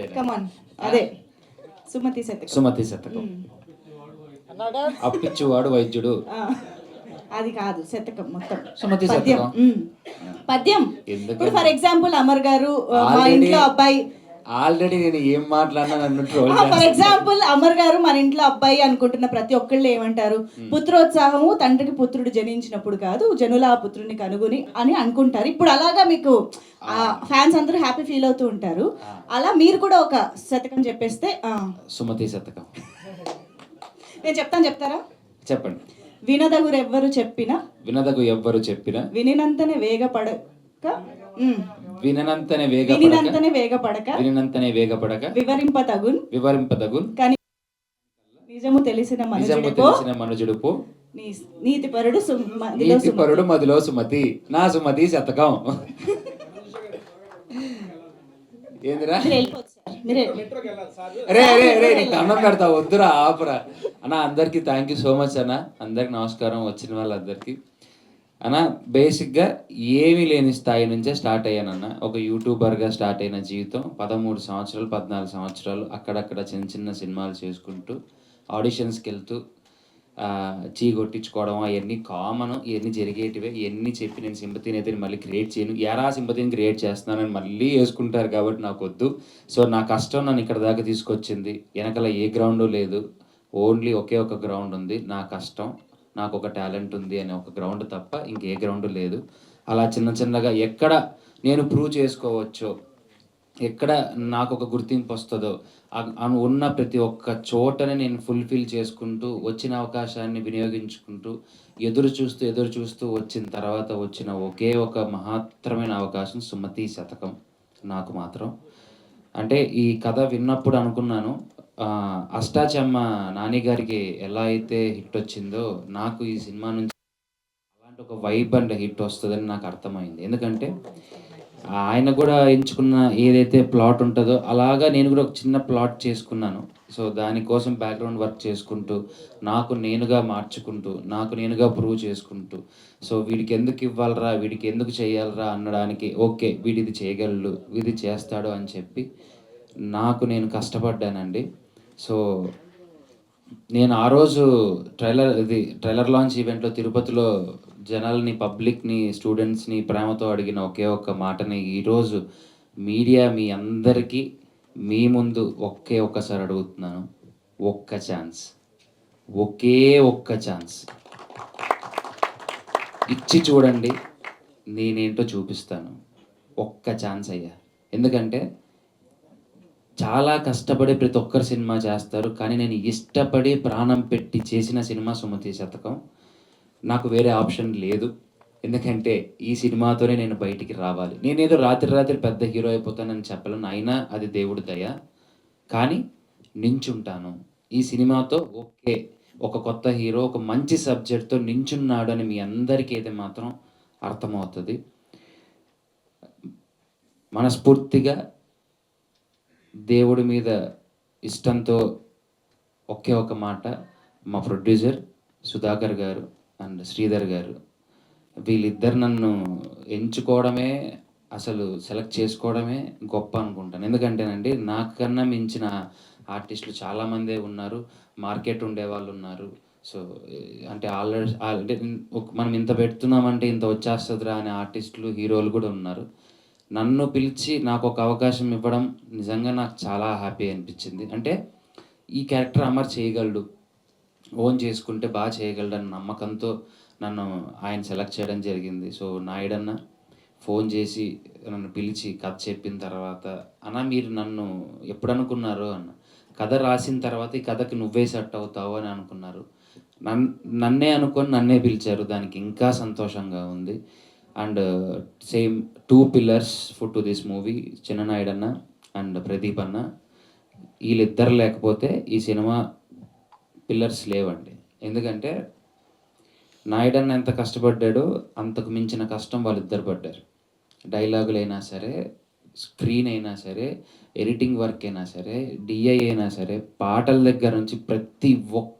అదే కమాన్ అదే సుమతి శతకం. సుమతి శతకం. అప్పిచ్చువాడు వైద్యుడు. అది కాదు శతకం మొత్తం సుమతి పద్యం. శతకం. పద్యం. ఎందుకు? ఇప్పుడు ఫర్ ఎగ్జాంపుల్ అమర్ గారు మా Already- ఇంట్లో అబ్బాయి, ఆల్రెడీ నేను ఏం మాట్లాడినా నన్ను ట్రోల్ ఫర్ ఎగ్జాంపుల్ అమర్ గారు మన ఇంట్లో అబ్బాయి అనుకుంటున్న ప్రతి ఒక్కళ్ళు ఏమంటారు, పుత్రోత్సాహము తండ్రికి పుత్రుడు జనించినప్పుడు కాదు జనుల ఆ పుత్రుని కనుగొని అని అనుకుంటారు. ఇప్పుడు అలాగా మీకు ఫ్యాన్స్ అందరూ హ్యాపీ ఫీల్ అవుతూ ఉంటారు. అలా మీరు కూడా ఒక శతకం చెప్పేస్తే. సుమతి శతకం నేను చెప్తారా? చెప్పండి. వినదగురెవ్వరు చెప్పిన వినదగు ఎవ్వరు చెప్పిన వినినంతనే వేగపడక వినంతనే వేగపడక వివరింపదగున్ కానీ నిజము తెలిసిన మనుజుడుపు నీతిపరుడు నీతిపరుడు మదిలో సుమతి. నా సుమతి శతకం. ఏందిరా రే రే రే నీకు అన్నం పెడతా, వద్దురా ఆపురా అన్న. అందరికీ థ్యాంక్ యూ సో మచ్ అన్న. అందరికి నమస్కారం, వచ్చిన వాళ్ళందరికీ. అన్న బేసిక్గా ఏమీ లేని స్థాయి నుంచే స్టార్ట్ అయ్యానన్న. ఒక యూట్యూబర్గా స్టార్ట్ అయిన జీవితం 13 సంవత్సరాలు 14 సంవత్సరాలు అక్కడక్కడ చిన్న చిన్న సినిమాలు చేసుకుంటూ ఆడిషన్స్కి వెళ్తూ చీ కొట్టించుకోవడం అవన్నీ కామన్, ఇవన్నీ జరిగేటివే. ఇవన్నీ చెప్పి నేను సింపతిని అయితే మళ్ళీ క్రియేట్ చేయను. ఎరా సింపతిని క్రియేట్ చేస్తున్నానని మళ్ళీ వేసుకుంటారు కాబట్టి నాకు వద్దు. సో నా కష్టం నన్ను ఇక్కడ దాకా తీసుకొచ్చింది. వెనకాల ఏ గ్రౌండు లేదు, ఓన్లీ ఒకే ఒక గ్రౌండ్ ఉంది, నా కష్టం, నాకు ఒక టాలెంట్ ఉంది అనే ఒక గ్రౌండ్ తప్ప ఇంకే గ్రౌండ్ లేదు. అలా చిన్న చిన్నగా ఎక్కడ నేను ప్రూవ్ చేసుకోవచ్చో, ఎక్కడ నాకు ఒక గుర్తింపు వస్తుందో ఉన్న ప్రతి ఒక్క చోటనే నేను ఫుల్ఫిల్ చేసుకుంటూ వచ్చిన అవకాశాన్ని వినియోగించుకుంటూ ఎదురు చూస్తూ వచ్చిన తర్వాత వచ్చిన ఒకే ఒక మహత్తరమైన అవకాశం సుమతి శతకం నాకు మాత్రం. అంటే ఈ కథ విన్నప్పుడు అనుకున్నాను, అష్టాచెమ్మ నాని గారికి ఎలా అయితే హిట్ వచ్చిందో నాకు ఈ సినిమా నుంచి అలాంటి ఒక వైబ్ అండ్ హిట్ వస్తుందని నాకు అర్థమైంది. ఎందుకంటే ఆయన కూడా ఎంచుకున్న ఏదైతే ప్లాట్ ఉంటుందో అలాగా నేను కూడా ఒక చిన్న ప్లాట్ చేసుకున్నాను. సో దానికోసం బ్యాక్గ్రౌండ్ వర్క్ చేసుకుంటూ నాకు నేనుగా మార్చుకుంటూ నాకు నేనుగా ప్రూవ్ చేసుకుంటూ, సో వీడికి ఎందుకు ఇవ్వాలరా, వీడికి ఎందుకు చేయాలరా అనడానికి, ఓకే వీడిది చేయగలడు, వీడి చేస్తాడు అని చెప్పి నాకు నేను కష్టపడ్డానండి. సో నేను ఆ రోజు ట్రైలర్ లాంచ్ ఈవెంట్లో తిరుపతిలో జనాల్ని, పబ్లిక్ని, స్టూడెంట్స్ని ప్రేమతో అడిగిన ఒకే ఒక్క మాటని ఈరోజు మీడియా మీ అందరికీ మీ ముందు ఒక్కసారి అడుగుతున్నాను. ఒక్క ఛాన్స్, ఒకే ఒక్క ఛాన్స్ ఇచ్చి చూడండి, నేనేంటో చూపిస్తాను. ఒక్క ఛాన్స్ అయ్యా. ఎందుకంటే చాలా కష్టపడి ప్రతి ఒక్కరు సినిమా చేస్తారు, కానీ నేను ఇష్టపడి ప్రాణం పెట్టి చేసిన సినిమా సుమతి శతకం. నాకు వేరే ఆప్షన్ లేదు. ఎందుకంటే ఈ సినిమాతోనే నేను బయటికి రావాలి. నేనేదో రాత్రి పెద్ద హీరో అయిపోతానని చెప్పలేను, అయినా అది దేవుడి దయ. కానీ నించుంటాను ఈ సినిమాతో. ఓకే ఒక కొత్త హీరో ఒక మంచి సబ్జెక్ట్తో నించున్నాడు అని మీ అందరికీ అయితే మాత్రం అర్థమవుతుంది. మనస్ఫూర్తిగా దేవుడి మీద ఇష్టంతో ఒకే ఒక మాట, మా ప్రొడ్యూసర్ సుధాకర్ గారు అండ్ శ్రీధర్ గారు, వీళ్ళిద్దరు నన్ను ఎంచుకోవడమే, అసలు సెలెక్ట్ చేసుకోవడమే గొప్ప అనుకుంటాను. ఎందుకంటేనండి నాకన్నా మించిన ఆర్టిస్టులు చాలామందే ఉన్నారు, మార్కెట్ ఉండేవాళ్ళు ఉన్నారు. సో అంటే అంటే మనం ఇంత పెడుతున్నామంటే ఇంత వచ్చేస్తుందిరా అనే ఆర్టిస్టులు, హీరోలు కూడా ఉన్నారు. నన్ను పిలిచి నాకు ఒక అవకాశం ఇవ్వడం నిజంగా నాకు చాలా హ్యాపీ అనిపించింది. అంటే ఈ క్యారెక్టర్ అమర్ చేయగలడు, ఓన్ చేసుకుంటే బాగా చేయగలడు అన్న నమ్మకంతో నన్ను ఆయన సెలెక్ట్ చేయడం జరిగింది. సో నాయుడన్న ఫోన్ చేసి నన్ను పిలిచి కథ చెప్పిన తర్వాత, అన్న మీరు నన్ను ఎప్పుడు అనుకున్నారు అన్న, కథ రాసిన తర్వాత ఈ కథకి నువ్వే సెట్ అవుతావు అని అనుకున్నారు. నన్నే అనుకొని నన్నే పిలిచారు, దానికి ఇంకా సంతోషంగా ఉంది. And same 2 pillars to this movie, చిన్ననాయుడన్న అండ్ ప్రదీప్ అన్న. వీళ్ళిద్దరు లేకపోతే ఈ సినిమా పిల్లర్స్ లేవండి. ఎందుకంటే నాయుడన్న ఎంత కష్టపడ్డాడో అంతకు మించిన కష్టం వాళ్ళిద్దరు పడ్డారు. డైలాగులు అయినా సరే, స్క్రీన్ అయినా సరే, ఎడిటింగ్ వర్క్ అయినా సరే, డిఐ అయినా సరే, పాటల దగ్గర నుంచి ప్రతి ఒక్క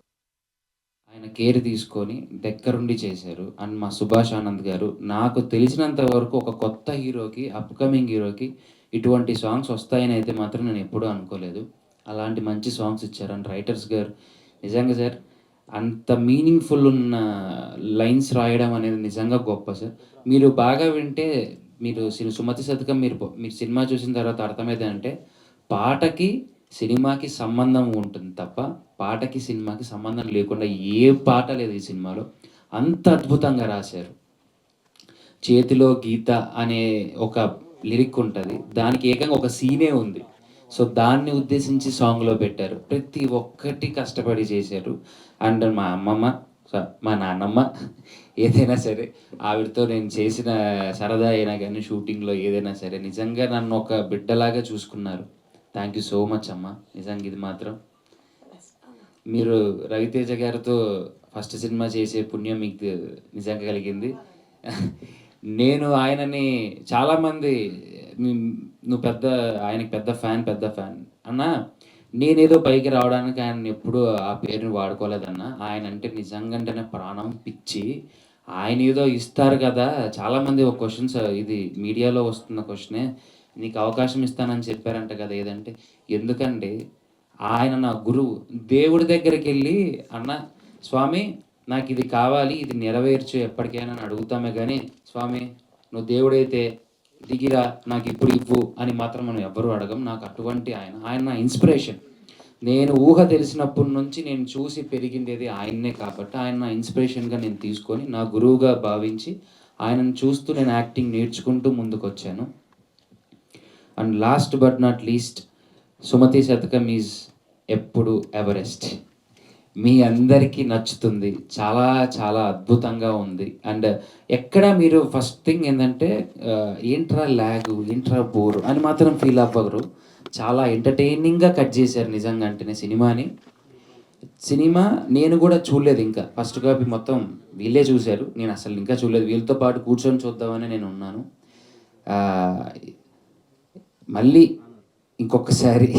ఆయన కేర్ తీసుకొని దగ్గరుండి చేశారు. అండ్ మా సుభాష్ ఆనంద్ గారు నాకు తెలిసినంత వరకు ఒక కొత్త హీరోకి, అప్కమింగ్ హీరోకి ఇటువంటి సాంగ్స్ వస్తాయని అయితే మాత్రం నేను ఎప్పుడూ అనుకోలేదు. అలాంటి మంచి సాంగ్స్ ఇచ్చారు. అండ్ రైటర్స్ గారు నిజంగా సార్ అంత మీనింగ్‌ఫుల్ ఉన్న లైన్స్ రాయడం అనేది నిజంగా గొప్ప సార్. మీరు బాగా వింటే మీరు 'సుమతి శతకం' మీరు సినిమా చూసిన తర్వాత అర్థమైందంటే పాటకి, సినిమాకి సంబంధం ఉంటుంది తప్ప పాటకి, సినిమాకి సంబంధం లేకుండా ఏ పాట లేదు ఈ సినిమాలో. అంత అద్భుతంగా రాశారు. 'చేతిలో గీత' అనే ఒక లిరిక్ ఉంటది. దానికి ఏకంగా ఒక సీనే ఉంది. సో, దాన్ని ఉద్దేశించి సాంగ్‌లో పెట్టారు. ప్రతి ఒక్కటి కష్టపడి చేశారు. అండ్ మా అమ్మమ్మ, మా నాన్నమ్మ ఏదైనా సరే ఆవిడతో నేను చేసిన సరదా అయినా గానీ, షూటింగ్‌లో ఏదైనా సరే నిజంగా నన్ను ఒక బిడ్డలాగా చూసుకున్నారు. థ్యాంక్ యూ సో మచ్ అమ్మ. నిజంగా ఇది మాత్రం. మీరు రవితేజ గారితో ఫస్ట్ సినిమా చేసే పుణ్యం మీకు నిజంగా కలిగింది. నేను ఆయనని చాలామంది నువ్వు ఆయనకి పెద్ద ఫ్యాన్ అన్నా. నేనేదో పైకి రావడానికి ఆయన్ని ఎప్పుడూ ఆ పేరుని వాడుకోలేదన్నా. ఆయన అంటే నిజంగంటేనే ప్రాణం, పిచ్చి. ఆయన ఏదో ఇస్తారు కదా! చాలామంది ఒక క్వశ్చన్స్ ఇది మీడియాలో వస్తున్న క్వశ్చనే. నీకు అవకాశం ఇస్తానని చెప్పారంట కదా! ఏదంటే ఎందుకండి? ఆయన నా గురువు. దేవుడి దగ్గరికెళ్ళి అన్న స్వామి నాకిది కావాలి, ఇది నెరవేర్చు ఎప్పటికైనా అని అడుగుతామే గానీ, స్వామి నువ్వు దేవుడైతే దిగిరా నాకిప్పుడు ఇవ్వు అని మాత్రం మనం ఎవ్వరూ అడగం. నాకు అటువంటి ఆయన నా ఇన్స్పిరేషన్. నేను ఊహ తెలిసినప్పటి నుంచి నేను చూసి పెరిగిండేది ఆయన్నే కాబట్టి ఆయన నా ఇన్స్పిరేషన్‌గా నేను తీసుకొని, నా గురువుగా భావించి, ఆయనను చూస్తూ నేను యాక్టింగ్ నేర్చుకుంటూ ముందుకొచ్చాను. And last but not least 'Sumathi Shatakam' is ఎప్పుడు ఎవరెస్ట్. మీ అందరికీ నచ్చుతుంది. చాలా చాలా అద్భుతంగా ఉంది. అండ్ ఎక్కడ మీరు ఫస్ట్ థింగ్ ఏందంటే ఏంట్రా లాగు, ఏంట్రా బోరు అని మాత్రం ఫీల్ అవ్వరు. చాలా ఎంటర్‌టైనింగ్‌గా కట్ చేశారు నిజంగా అంటేనే సినిమాని. సినిమా నేను కూడా చూడలేదు ఇంకా. ఫస్ట్ కాపీ మొత్తం వీళ్ళే చూసారు. నేను అసలు ఇంకా చూడలేదు. వీళ్ళతో పాటు కూర్చొని చూద్దామని నేను ఉన్నాను. మళ్ళీ ఇంకొకసారి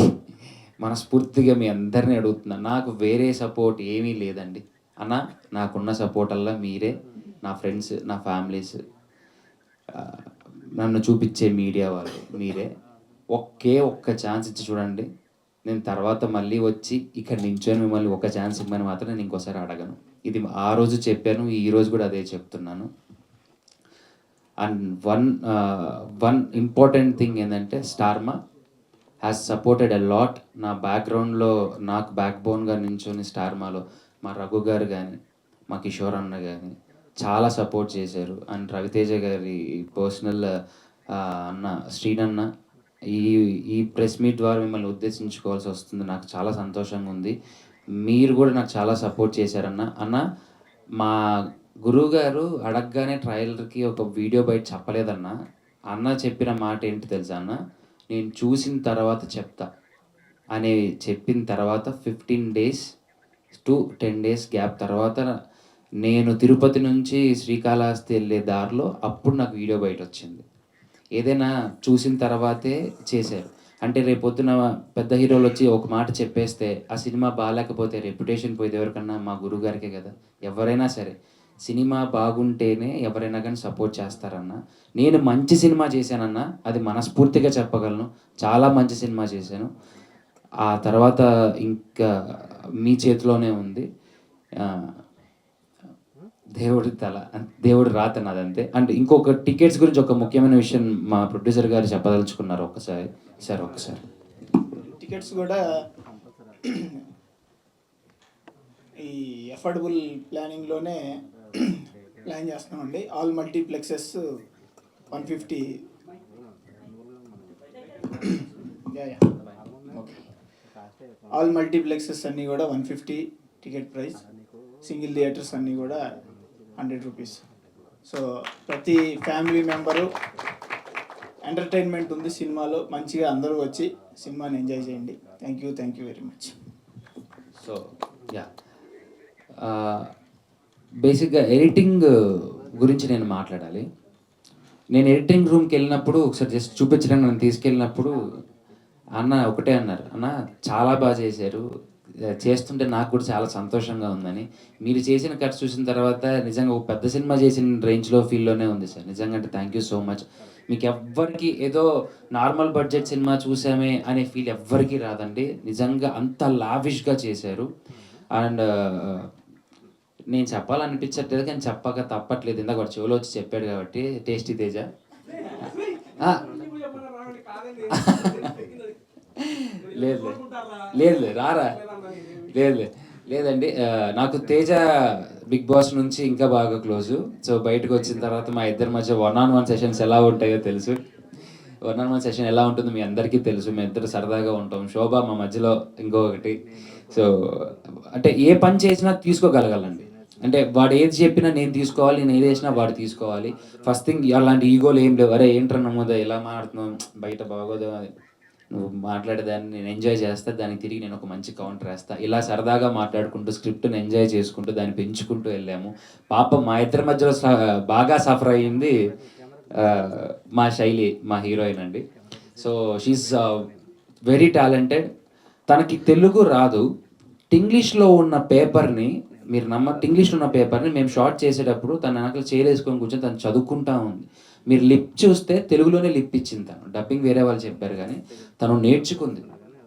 మనస్ఫూర్తిగా మీ అందరిని అడుగుతున్నా. నాకు వేరే సపోర్ట్ ఏమీ లేదండి. అన్న నాకున్న సపోర్టల్లా మీరే, నా ఫ్రెండ్స్, నా ఫ్యామిలీస్, నన్ను చూపించే మీడియా వాళ్ళు మీరే. ఒక్క ఛాన్స్ ఇచ్చి చూడండి. నేను తర్వాత మళ్ళీ వచ్చి ఇక్కడ నించొని మిమ్మల్ని ఒక ఛాన్స్ ఇమ్మని మాత్రం నేను ఇంకోసారి అడగను. ఇది ఆ రోజు చెప్పాను. ఈరోజు కూడా అదే చెప్తున్నాను. అండ్ వన్ ఇంపార్టెంట్ థింగ్ ఏంటంటే Star Maa has supported a lot. నా బ్యాక్గ్రౌండ్లో నాకు బ్యాక్ బోన్గా నించొని స్టార్మాలో మా రఘు గారు కానీ, మా కిషోర్ అన్న కానీ చాలా సపోర్ట్ చేశారు. అండ్ రవితేజ గారి పర్సనల్ అన్న శ్రీనన్న ఈ ప్రెస్ మీట్ ద్వారా మిమ్మల్ని ఉద్దేశించుకోవాల్సి వస్తుంది. నాకు చాలా సంతోషంగా ఉంది. మీరు కూడా నాకు చాలా సపోర్ట్ చేశారన్న. అన్న మా గురువుగారు అడగగానే ట్రైలర్కి ఒక వీడియో బయట చెప్పలేదన్న. అన్న చెప్పిన మాట ఏంటి తెలుసా అన్న? నేను చూసిన తర్వాత చెప్తా అని చెప్పిన తర్వాత 15 days to 10 days గ్యాప్ తర్వాత నేను తిరుపతి నుంచి శ్రీకాళహస్తి వెళ్ళే దారిలో అప్పుడు నాకు వీడియో బయట వచ్చింది. ఏదైనా చూసిన తర్వాతే చేశారు. అంటే రేపొద్దున పెద్ద హీరోలు వచ్చి ఒక మాట చెప్పేస్తే ఆ సినిమా బాగాలేకపోతే రెప్యుటేషన్ పోయేది ఎవరికన్నా? మా గురువుగారికే కదా. ఎవరైనా సరే సినిమా బాగుంటేనే ఎవరైనా కానీ సపోర్ట్ చేస్తారన్న. నేను మంచి సినిమా చేశానన్న, అది మనస్ఫూర్తిగా చెప్పగలను. చాలా మంచి సినిమా చేశాను. ఆ తర్వాత ఇంకా మీ చేతిలోనే ఉంది. దేవుడి రాత నాదంతే. అండ్ ఇంకొక టికెట్స్ గురించి ఒక ముఖ్యమైన విషయం మా ప్రొడ్యూసర్ గారు చెప్పదలుచుకున్నారు. ఒకసారి టికెట్స్ కూడా ఈ అఫోర్డబుల్ ప్లానింగ్లోనే ప్లాన్ చేస్తున్నామండి. All multiplexes 150 okay. All multiplexes అన్నీ కూడా 150 టికెట్ ప్రైస్. సింగిల్ థియేటర్స్ అన్నీ కూడా 100 రూపీస్. సో ప్రతి ఫ్యామిలీ మెంబరు ఎంటర్టైన్మెంట్ ఉంది సినిమాలో. మంచిగా అందరూ వచ్చి సినిమాని ఎంజాయ్ చేయండి. Thank you very much. So బేసిక్గా ఎడిటింగ్ గురించి నేను మాట్లాడాలి. నేను ఎడిటింగ్ రూమ్కి వెళ్ళినప్పుడు ఒకసారి జస్ట్ చూపించడానికి నన్ను తీసుకెళ్ళినప్పుడు అన్న ఒకటే అన్నారు, అన్న చాలా బాగా చేశారు, చేస్తుంటే నాకు కూడా చాలా సంతోషంగా ఉందని. మీరు చేసిన కట్స్ చూసిన తర్వాత నిజంగా ఒక పెద్ద సినిమా చేసిన రేంజ్లో ఫీల్లోనే ఉంది సార్. నిజంగా అంటే థ్యాంక్ యూ సో మచ్. మీకు ఎవ్వరికి ఏదో నార్మల్ బడ్జెట్ సినిమా చూసామే అనే ఫీల్ ఎవ్వరికి రాదండి. నిజంగా అంత లావిష్గా చేశారు. అండ్ నేను చెప్పాలనిపించట్లేదు కానీ చెప్పక తప్పట్లేదు. ఇందాక వాడు చెవులో వచ్చి చెప్పాడు కాబట్టి టేస్టీ తేజ. ఆ, లేదు లేదు లేదు రారా లేదు లేదండి. నాకు తేజ బిగ్ బాస్ నుంచి ఇంకా బాగా క్లోజు. సో బయటకు వచ్చిన తర్వాత మా ఇద్దరి మధ్య 1-on-1 సెషన్స్ ఎలా ఉంటాయో తెలుసు. 1-on-1 సెషన్ ఎలా ఉంటుందో మీ అందరికీ తెలుసు. మేము ఇద్దరు సరదాగా ఉంటాం. శోభ మా మధ్యలో ఇంకొకటి. సో అంటే ఏ పని చేసినా తీసుకోగలగాలండి. అంటే వాడు ఏది చెప్పినా నేను తీసుకోవాలి, నేను ఏది చేసినా వాడు తీసుకోవాలి. ఫస్ట్ థింగ్ అలాంటి ఈగోలు ఏం లేవు. అరే ఏంట్రా నమ్మోదా ఇలా మాట్లాడుతున్నాం, బయట బాగోదు, నువ్వు మాట్లాడేదాన్ని నేను ఎంజాయ్ చేస్తా, దానికి తిరిగి నేను ఒక మంచి కౌంటర్ వేస్తా. ఇలా సరదాగా మాట్లాడుకుంటూ స్క్రిప్ట్ని ఎంజాయ్ చేసుకుంటూ దాన్ని పెంచుకుంటూ వెళ్ళాము. పాపం మా ఇద్దరి మధ్యలో బాగా సఫర్ అయ్యింది మా శైలి, మా హీరోయిన్ అండి. So she is very talented. తనకి తెలుగు రాదు. ఇంగ్లీష్లో ఉన్న పేపర్ని మీరు ఇంగ్లీష్లో ఉన్న పేపర్ని మేము షార్ట్ చేసేటప్పుడు తన వెనకాల చేయలేసుకొని కూర్చొని తను చదువుకుంటా ఉంది. మీరు లిప్ చూస్తే తెలుగులోనే లిప్ ఇచ్చింది తను. డబ్బింగ్ వేరే వాళ్ళు చెప్పారు కానీ తను నేర్చుకుంది,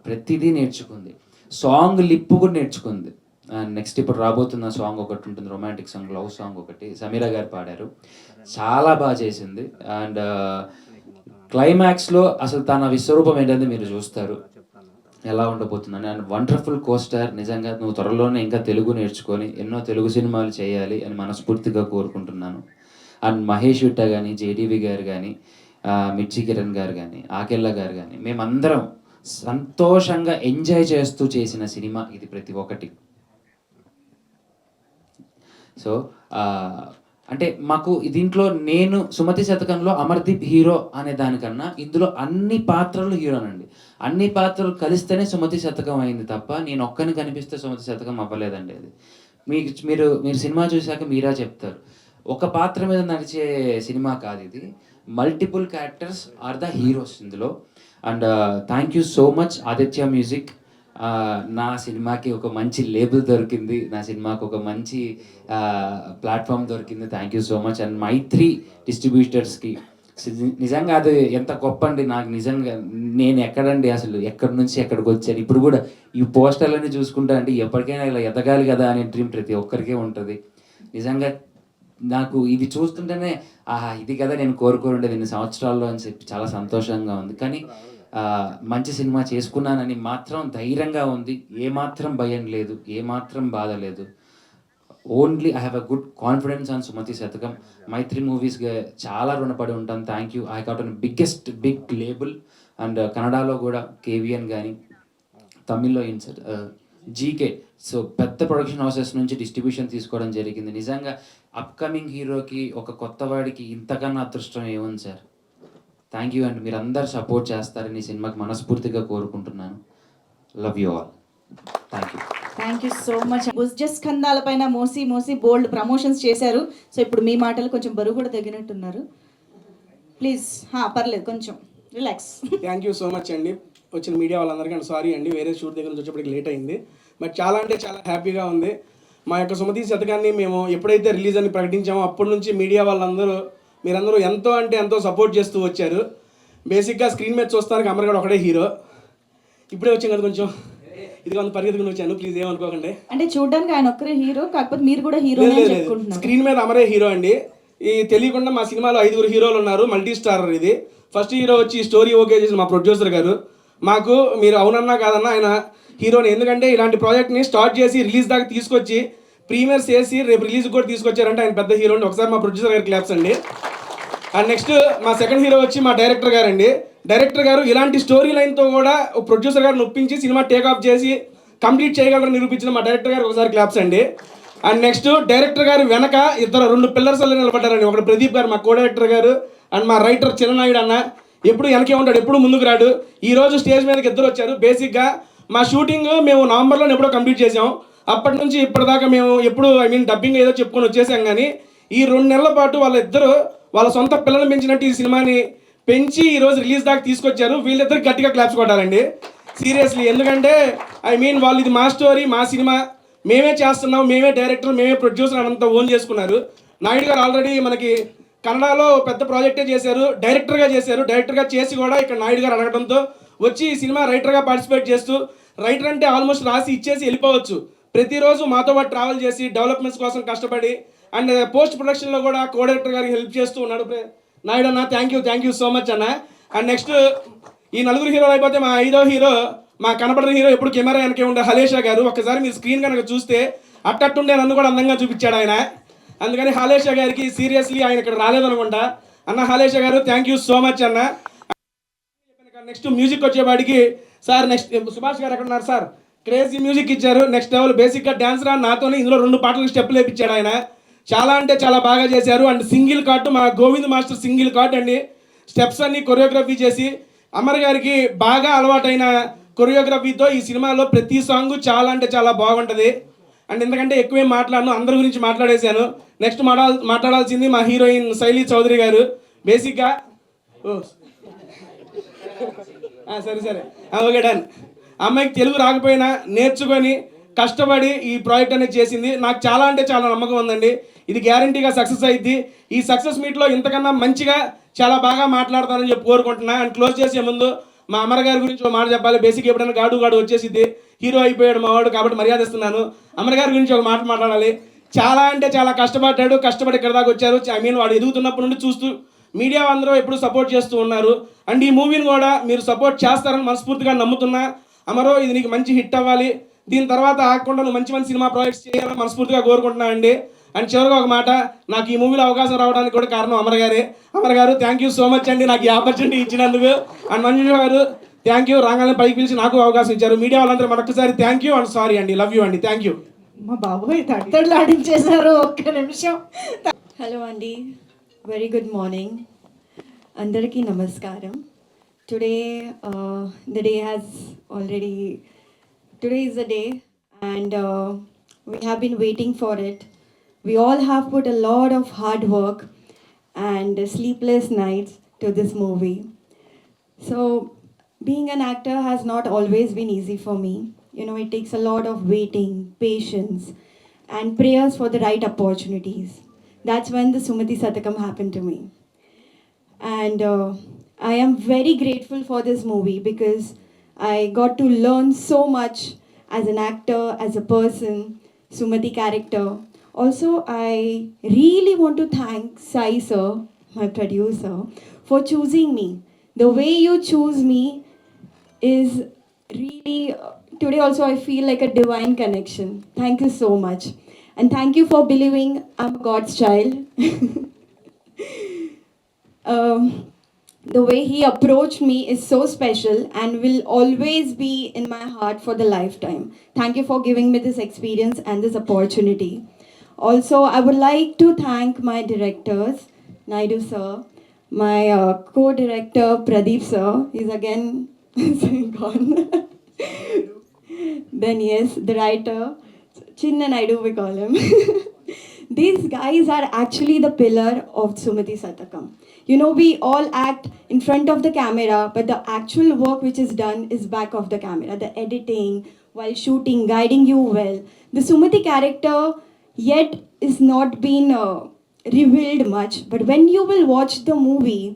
ప్రతిదీ నేర్చుకుంది. సాంగ్ లిప్ కూడా నేర్చుకుంది. అండ్ నెక్స్ట్ ఇప్పుడు రాబోతున్న సాంగ్ ఒకటి ఉంటుంది, రొమాంటిక్ సాంగ్, లవ్ సాంగ్ ఒకటి సమీరా గారు పాడారు. చాలా బాగా చేసింది. అండ్ క్లైమాక్స్లో అసలు తన విశ్వరూపం ఏంటంటే మీరు చూస్తారు ఎలా ఉండబోతుందని. And wonderful costar. నిజంగా నువ్వు త్వరలోనే ఇంకా తెలుగు నేర్చుకొని ఎన్నో తెలుగు సినిమాలు చేయాలి అని మనస్ఫూర్తిగా కోరుకుంటున్నాను. అండ్ మహేష్ విట్ట కానీ, జేటీవీ గారు కానీ, మిర్చి కిరణ్ గారు కానీ, ఆకెళ్ళ గారు కానీ, మేమందరం సంతోషంగా ఎంజాయ్ చేస్తూ చేసిన సినిమా ఇది ప్రతి ఒక్కటి. సో అంటే మాకు దీంట్లో నేను సుమతి శతకంలో అమర్దీప్ హీరో అనే దానికన్నా ఇందులో అన్ని పాత్రలు హీరోనండి. అన్ని పాత్రలు కలిస్తేనే సుమతి శతకం అయింది తప్ప నేను ఒక్కని కనిపిస్తే సుమతి శతకం అవ్వలేదండి. అది మీరు సినిమా చూశాక మీరా చెప్తారు. ఒక పాత్ర మీద నడిచే సినిమా కాదు ఇది. Multiple characters are the heroes ఇందులో. And thank you so much Aditya Music. నా సినిమాకి ఒక మంచి లేబుల్ దొరికింది, నా సినిమాకి ఒక మంచి ప్లాట్ఫామ్ దొరికింది. Thank you so much. And Mythri డిస్ట్రిబ్యూటర్స్కి నిజంగా అది ఎంత గొప్ప అండి. నాకు నిజంగా నేను ఎక్కడండి అసలు ఎక్కడి నుంచి ఎక్కడికి వచ్చాను. ఇప్పుడు కూడా ఈ పోస్టర్లన్నీ చూసుకుంటా అంటే ఎప్పటికైనా ఇలా ఎదగాలి కదా అనే డ్రీమ్ ప్రతి ఒక్కరికే ఉంటుంది. నిజంగా నాకు ఇది చూస్తుంటేనే ఇది కదా నేను కోరుకోరుండేది ఇన్ని సంవత్సరాల్లో అని చెప్పి చాలా సంతోషంగా ఉంది. కానీ మంచి సినిమా చేసుకున్నానని మాత్రం ధైర్యంగా ఉంది. ఏమాత్రం భయం లేదు, ఏమాత్రం బాధ లేదు. Only I have a good confidence on Sumathi Sathakam. Mythri మూవీస్గా చాలా రుణపడి ఉంటాను. Thank you. I got an big label. And కన్నడలో కూడా కేవిఎన్ కానీ, తమిళ్లో జీకే. సో పెద్ద ప్రొడక్షన్ హౌసెస్ నుంచి డిస్ట్రిబ్యూషన్ తీసుకోవడం జరిగింది. నిజంగా అప్కమింగ్ హీరోకి ఒక కొత్త వాడికి ఇంతకన్నా అదృష్టం ఏముంది సార్. థ్యాంక్ యూ అండి. మీరు అందరు సపోర్ట్ చేస్తారని ఈ సినిమాకి మనస్ఫూర్తిగా కోరుకుంటున్నాను. Love you all. Thank you so much. భుజస్కంధాల పైన మోసి బోల్డ్ ప్రమోషన్స్ చేశారు. సో ఇప్పుడు మీ మాటలు కొంచెం బరువు కూడా తగ్గినట్టున్నారు. ప్లీజ్ పర్లేదు, కొంచెం relax. Thank you so much అండి. వచ్చిన మీడియా వాళ్ళందరికీ సారీ అండి, వేరే షూట్ దగ్గర నుంచి వచ్చేప్పటికి లేట్ అయింది. బట్ చాలా అంటే చాలా హ్యాపీగా ఉంది. మా యొక్క సుమతి శతకాన్ని మేము ఎప్పుడైతే రిలీజ్ అని ప్రకటించామో అప్పటి నుంచి మీడియా వాళ్ళందరూ మీరందరూ ఎంతో అంటే ఎంతో సపోర్ట్ చేస్తూ వచ్చారు. బేసిక్గా స్క్రీన్ మీద చూస్తానికి అమర్గాడు ఒకడే హీరో. ఇప్పుడే వచ్చాం కదా, కొంచెం ఇది కొంత పరిగెత్తుకుని వచ్చాను, ప్లీజ్ ఏమనుకోకండి. అంటే చూడడానికి ఆయన ఒక్కరే హీరో, కాకపోతే మీరు కూడా హీరో. స్క్రీన్ మీద అమరే హీరో అండి. ఈ తెలియకుండా మా సినిమాలో 5 హీరోలు ఉన్నారు, మల్టీ స్టారర్ ఇది. ఫస్ట్ హీరో వచ్చి స్టోరీ ఓకే చేసిన మా ప్రొడ్యూసర్ గారు. మాకు మీరు అవునన్నా కాదన్నా ఆయన హీరోని, ఎందుకంటే ఇలాంటి ప్రాజెక్ట్ని స్టార్ట్ చేసి రిలీజ్ దాకా తీసుకొచ్చి ప్రీమియర్స్ చేసి రేపు రిలీజ్ కూడా తీసుకొచ్చారంటే ఆయన పెద్ద హీరో అండి. ఒకసారి మా ప్రొడ్యూసర్ గారు క్లాప్స్ అండి. అండ్ నెక్స్ట్ మా సెకండ్ హీరో వచ్చి మా డైరెక్టర్ గారు అండి. డైరెక్టర్ గారు ఇలాంటి స్టోరీ లైన్తో కూడా ప్రొడ్యూసర్ గారిని ఒప్పించి సినిమా టేక్ ఆఫ్ చేసి కంప్లీట్ చేయగలరని నిరూపించిన మా డైరెక్టర్ గారు ఒకసారి క్లాప్స్ అండి. అండ్ నెక్స్ట్ డైరెక్టర్ గారు వెనక 2 పిల్లర్స్ నిలబడ్డారండి. ఒకటి ప్రదీప్ గారు మా కో డైరెక్టర్ గారు, అండ్ మా రైటర్ చిన్ననాయుడు అన్న. ఎప్పుడు వెనకే ఉంటాడు, ఎప్పుడు ముందుకు రాడు. ఈరోజు స్టేజ్ మీదకి 2 వచ్చారు. బేసిక్గా మా షూటింగ్ మేము నవంబర్లో ఎప్పుడో కంప్లీట్ చేసాం. అప్పటి నుంచి ఇప్పటిదాకా మేము ఎప్పుడు డబ్బింగ్ ఏదో చెప్పుకొని వచ్చేసాం. కానీ ఈ 2 నెలల పాటు వాళ్ళిద్దరూ వాళ్ళ సొంత పిల్లలు పెంచినట్టు ఈ సినిమాని పెంచి ఈరోజు రిలీజ్ దాకా తీసుకొచ్చారు. వీళ్ళిద్దరు గట్టిగా క్లాప్స్ కొట్టాలండి సీరియస్లీ. ఎందుకంటే వాళ్ళు ఇది మా స్టోరీ, మా సినిమా, మేమే చేస్తున్నాం, మేమే డైరెక్టర్, మేమే ప్రొడ్యూసర్ అంతా ఓన్ చేసుకున్నారు. నాయుడు గారు ఆల్రెడీ మనకి కన్నడలో పెద్ద ప్రాజెక్టే చేశారు, డైరెక్టర్గా చేశారు. డైరెక్టర్గా చేసి కూడా ఇక్కడ నాయుడు గారు అడగడంతో వచ్చి ఈ సినిమా రైటర్గా పార్టిసిపేట్ చేస్తూ, రైటర్ అంటే ఆల్మోస్ట్ రాసి ఇచ్చేసి వెళ్ళిపోవచ్చు, ప్రతిరోజు మాతో పాటు ట్రావెల్ చేసి డెవలప్మెంట్స్ కోసం కష్టపడి అండ్ పోస్ట్ ప్రొడక్షన్లో కూడా కో డైరెక్టర్ గారికి హెల్ప్ చేస్తూ ఉన్నాడు నాయుడు అన్న. థ్యాంక్ యూ సో మచ్ అన్న. అండ్ నెక్స్ట్ ఈ నలుగురు హీరోలు అయిపోతే మా 5వ హీరో, మా కనపడిన హీరో ఎప్పుడు కెమెరా వెనకే ఉండే హలేషా గారు. ఒక్కసారి మీరు స్క్రీన్ కనుక చూస్తే అట్టట్టుండే నన్ను కూడా అందంగా చూపించాడు ఆయన. అందుకని హాలేషా గారికి సీరియస్లీ ఆయన ఇక్కడ రాలేదనుకుంటా. అన్న హాలేషా గారు థ్యాంక్ యూ సో మచ్ అన్న. నెక్స్ట్ మ్యూజిక్ వచ్చేవాడికి సార్, నెక్స్ట్ సుభాష్ గారు ఎక్కడ ఉన్నారు సార్? క్రేజీ మ్యూజిక్ ఇచ్చారు, నెక్స్ట్ లెవెల్. బేసిక్గా డ్యాన్స్ రా నాతోనే ఇందులో 2 పాటలకు స్టెప్పులు వేయించాడు ఆయన. చాలా అంటే చాలా బాగా చేశారు. అండ్ సింగిల్ కార్డ్ మా గోవింద్ మాస్టర్ సింగిల్ కార్డ్ అండి. స్టెప్స్ అన్ని కొరియోగ్రఫీ చేసి అమర్ గారికి బాగా అలవాటైన కొరియోగ్రఫీతో ఈ సినిమాలో ప్రతి సాంగ్ చాలా అంటే చాలా బాగుంటుంది. అండ్ ఎందుకంటే ఎక్కువేం మాట్లాడను, అందరి గురించి మాట్లాడేశాను. నెక్స్ట్ మాట్లాడాల్సింది మా హీరోయిన్ శైలి చౌదరి గారు. బేసిక్గా సరే ఓకే డన్. అమ్మాయికి తెలుగు రాకపోయినా నేర్చుకొని కష్టపడి ఈ ప్రాజెక్ట్ అనేది చేసింది. నాకు చాలా అంటే చాలా నమ్మకం ఉందండి, ఇది గ్యారంటీగా సక్సెస్ అయ్యిద్ది. ఈ సక్సెస్ మీట్లో ఇంతకన్నా మంచిగా చాలా బాగా మాట్లాడతానని చెప్పి కోరుకుంటున్నా. అండ్ క్లోజ్ చేసే ముందు మా అమర్ గారి గురించి ఒక మాట చెప్పాలి. బేసిక్ ఎప్పుడైనా గాడు వచ్చేసిద్ది, హీరో అయిపోయాడు మా వాడు కాబట్టి మర్యాద ఇస్తున్నాను. అమర్ గారి గురించి ఒక మాట మాట్లాడాలి. చాలా అంటే చాలా కష్టపడ్డాడు, కష్టపడి ఇక్కడ దాకా వచ్చారు. వాడు ఎదుగుతున్నప్పటి నుండి చూస్తూ మీడియా అందరూ ఎప్పుడు సపోర్ట్ చేస్తూ ఉన్నారు. అండ్ ఈ మూవీని కూడా మీరు సపోర్ట్ చేస్తారని మనస్ఫూర్తిగా నమ్ముతున్నా. అమరో ఇది నీకు మంచి హిట్ అవ్వాలి, దీని తర్వాత ఆగకుండా నువ్వు మంచి సినిమా ప్రాజెక్ట్స్ చేయాలని మనస్ఫూర్తిగా కోరుకుంటున్నా అండి. అండ్ చివరిగా ఒక మాట, నాకు ఈ మూవీలో అవకాశం రావడానికి కూడా కారణం అమర్ గారే. అమర్ గారు థ్యాంక్ యూ సో మచ్ అండి నాకు ఈ ఆపర్చునిటీ ఇచ్చినందుకు. అండ్ మంజు గారు థ్యాంక్ యూ, రాగానే పైకి పిలిచి నాకు అవకాశం ఇచ్చారు. మీడియా వాళ్ళందరూ మరొకసారి థ్యాంక్ యూ అండ్ సారీ అండి, లవ్ యూ అండి, థ్యాంక్ యూ. మా బాబోయ్ తట్టలాడించేశారు, ఒక్క నిమిషం. హలో అండి, వెరీ గుడ్ మార్నింగ్, అందరికీ నమస్కారం. Today the day has already, today is the day and we have been waiting for it. We all have put a lot of hard work and sleepless nights to this movie. So being an actor has not always been easy for me. You know, it takes a lot of waiting, patience and prayers for the right opportunities. That's when the Sumati Satakam happened to me. And I am very grateful for this movie because I got to learn so much as an actor, as a person, Sumati character. Also, I really want to thank Sai sir, my producer, for choosing me. The way you choose me is really, today also I feel like a divine connection. Thank you so much. And thank you for believing I'm God's child. The way he approached me is so special and will always be in my heart for the lifetime. Thank you for giving me this experience and this opportunity. Also, I would like to thank my directors, Naidu sir, my co-director Pradeep sir, he's again gone. Then yes, the writer, Chinna Naidu we call him. These guys are actually the pillar of Sumati Satakam. You know, we all act in front of the camera, but the actual work which is done is back of the camera. The editing, while shooting, guiding you well. The Sumati character yet is not been revealed much, but when you will watch the movie,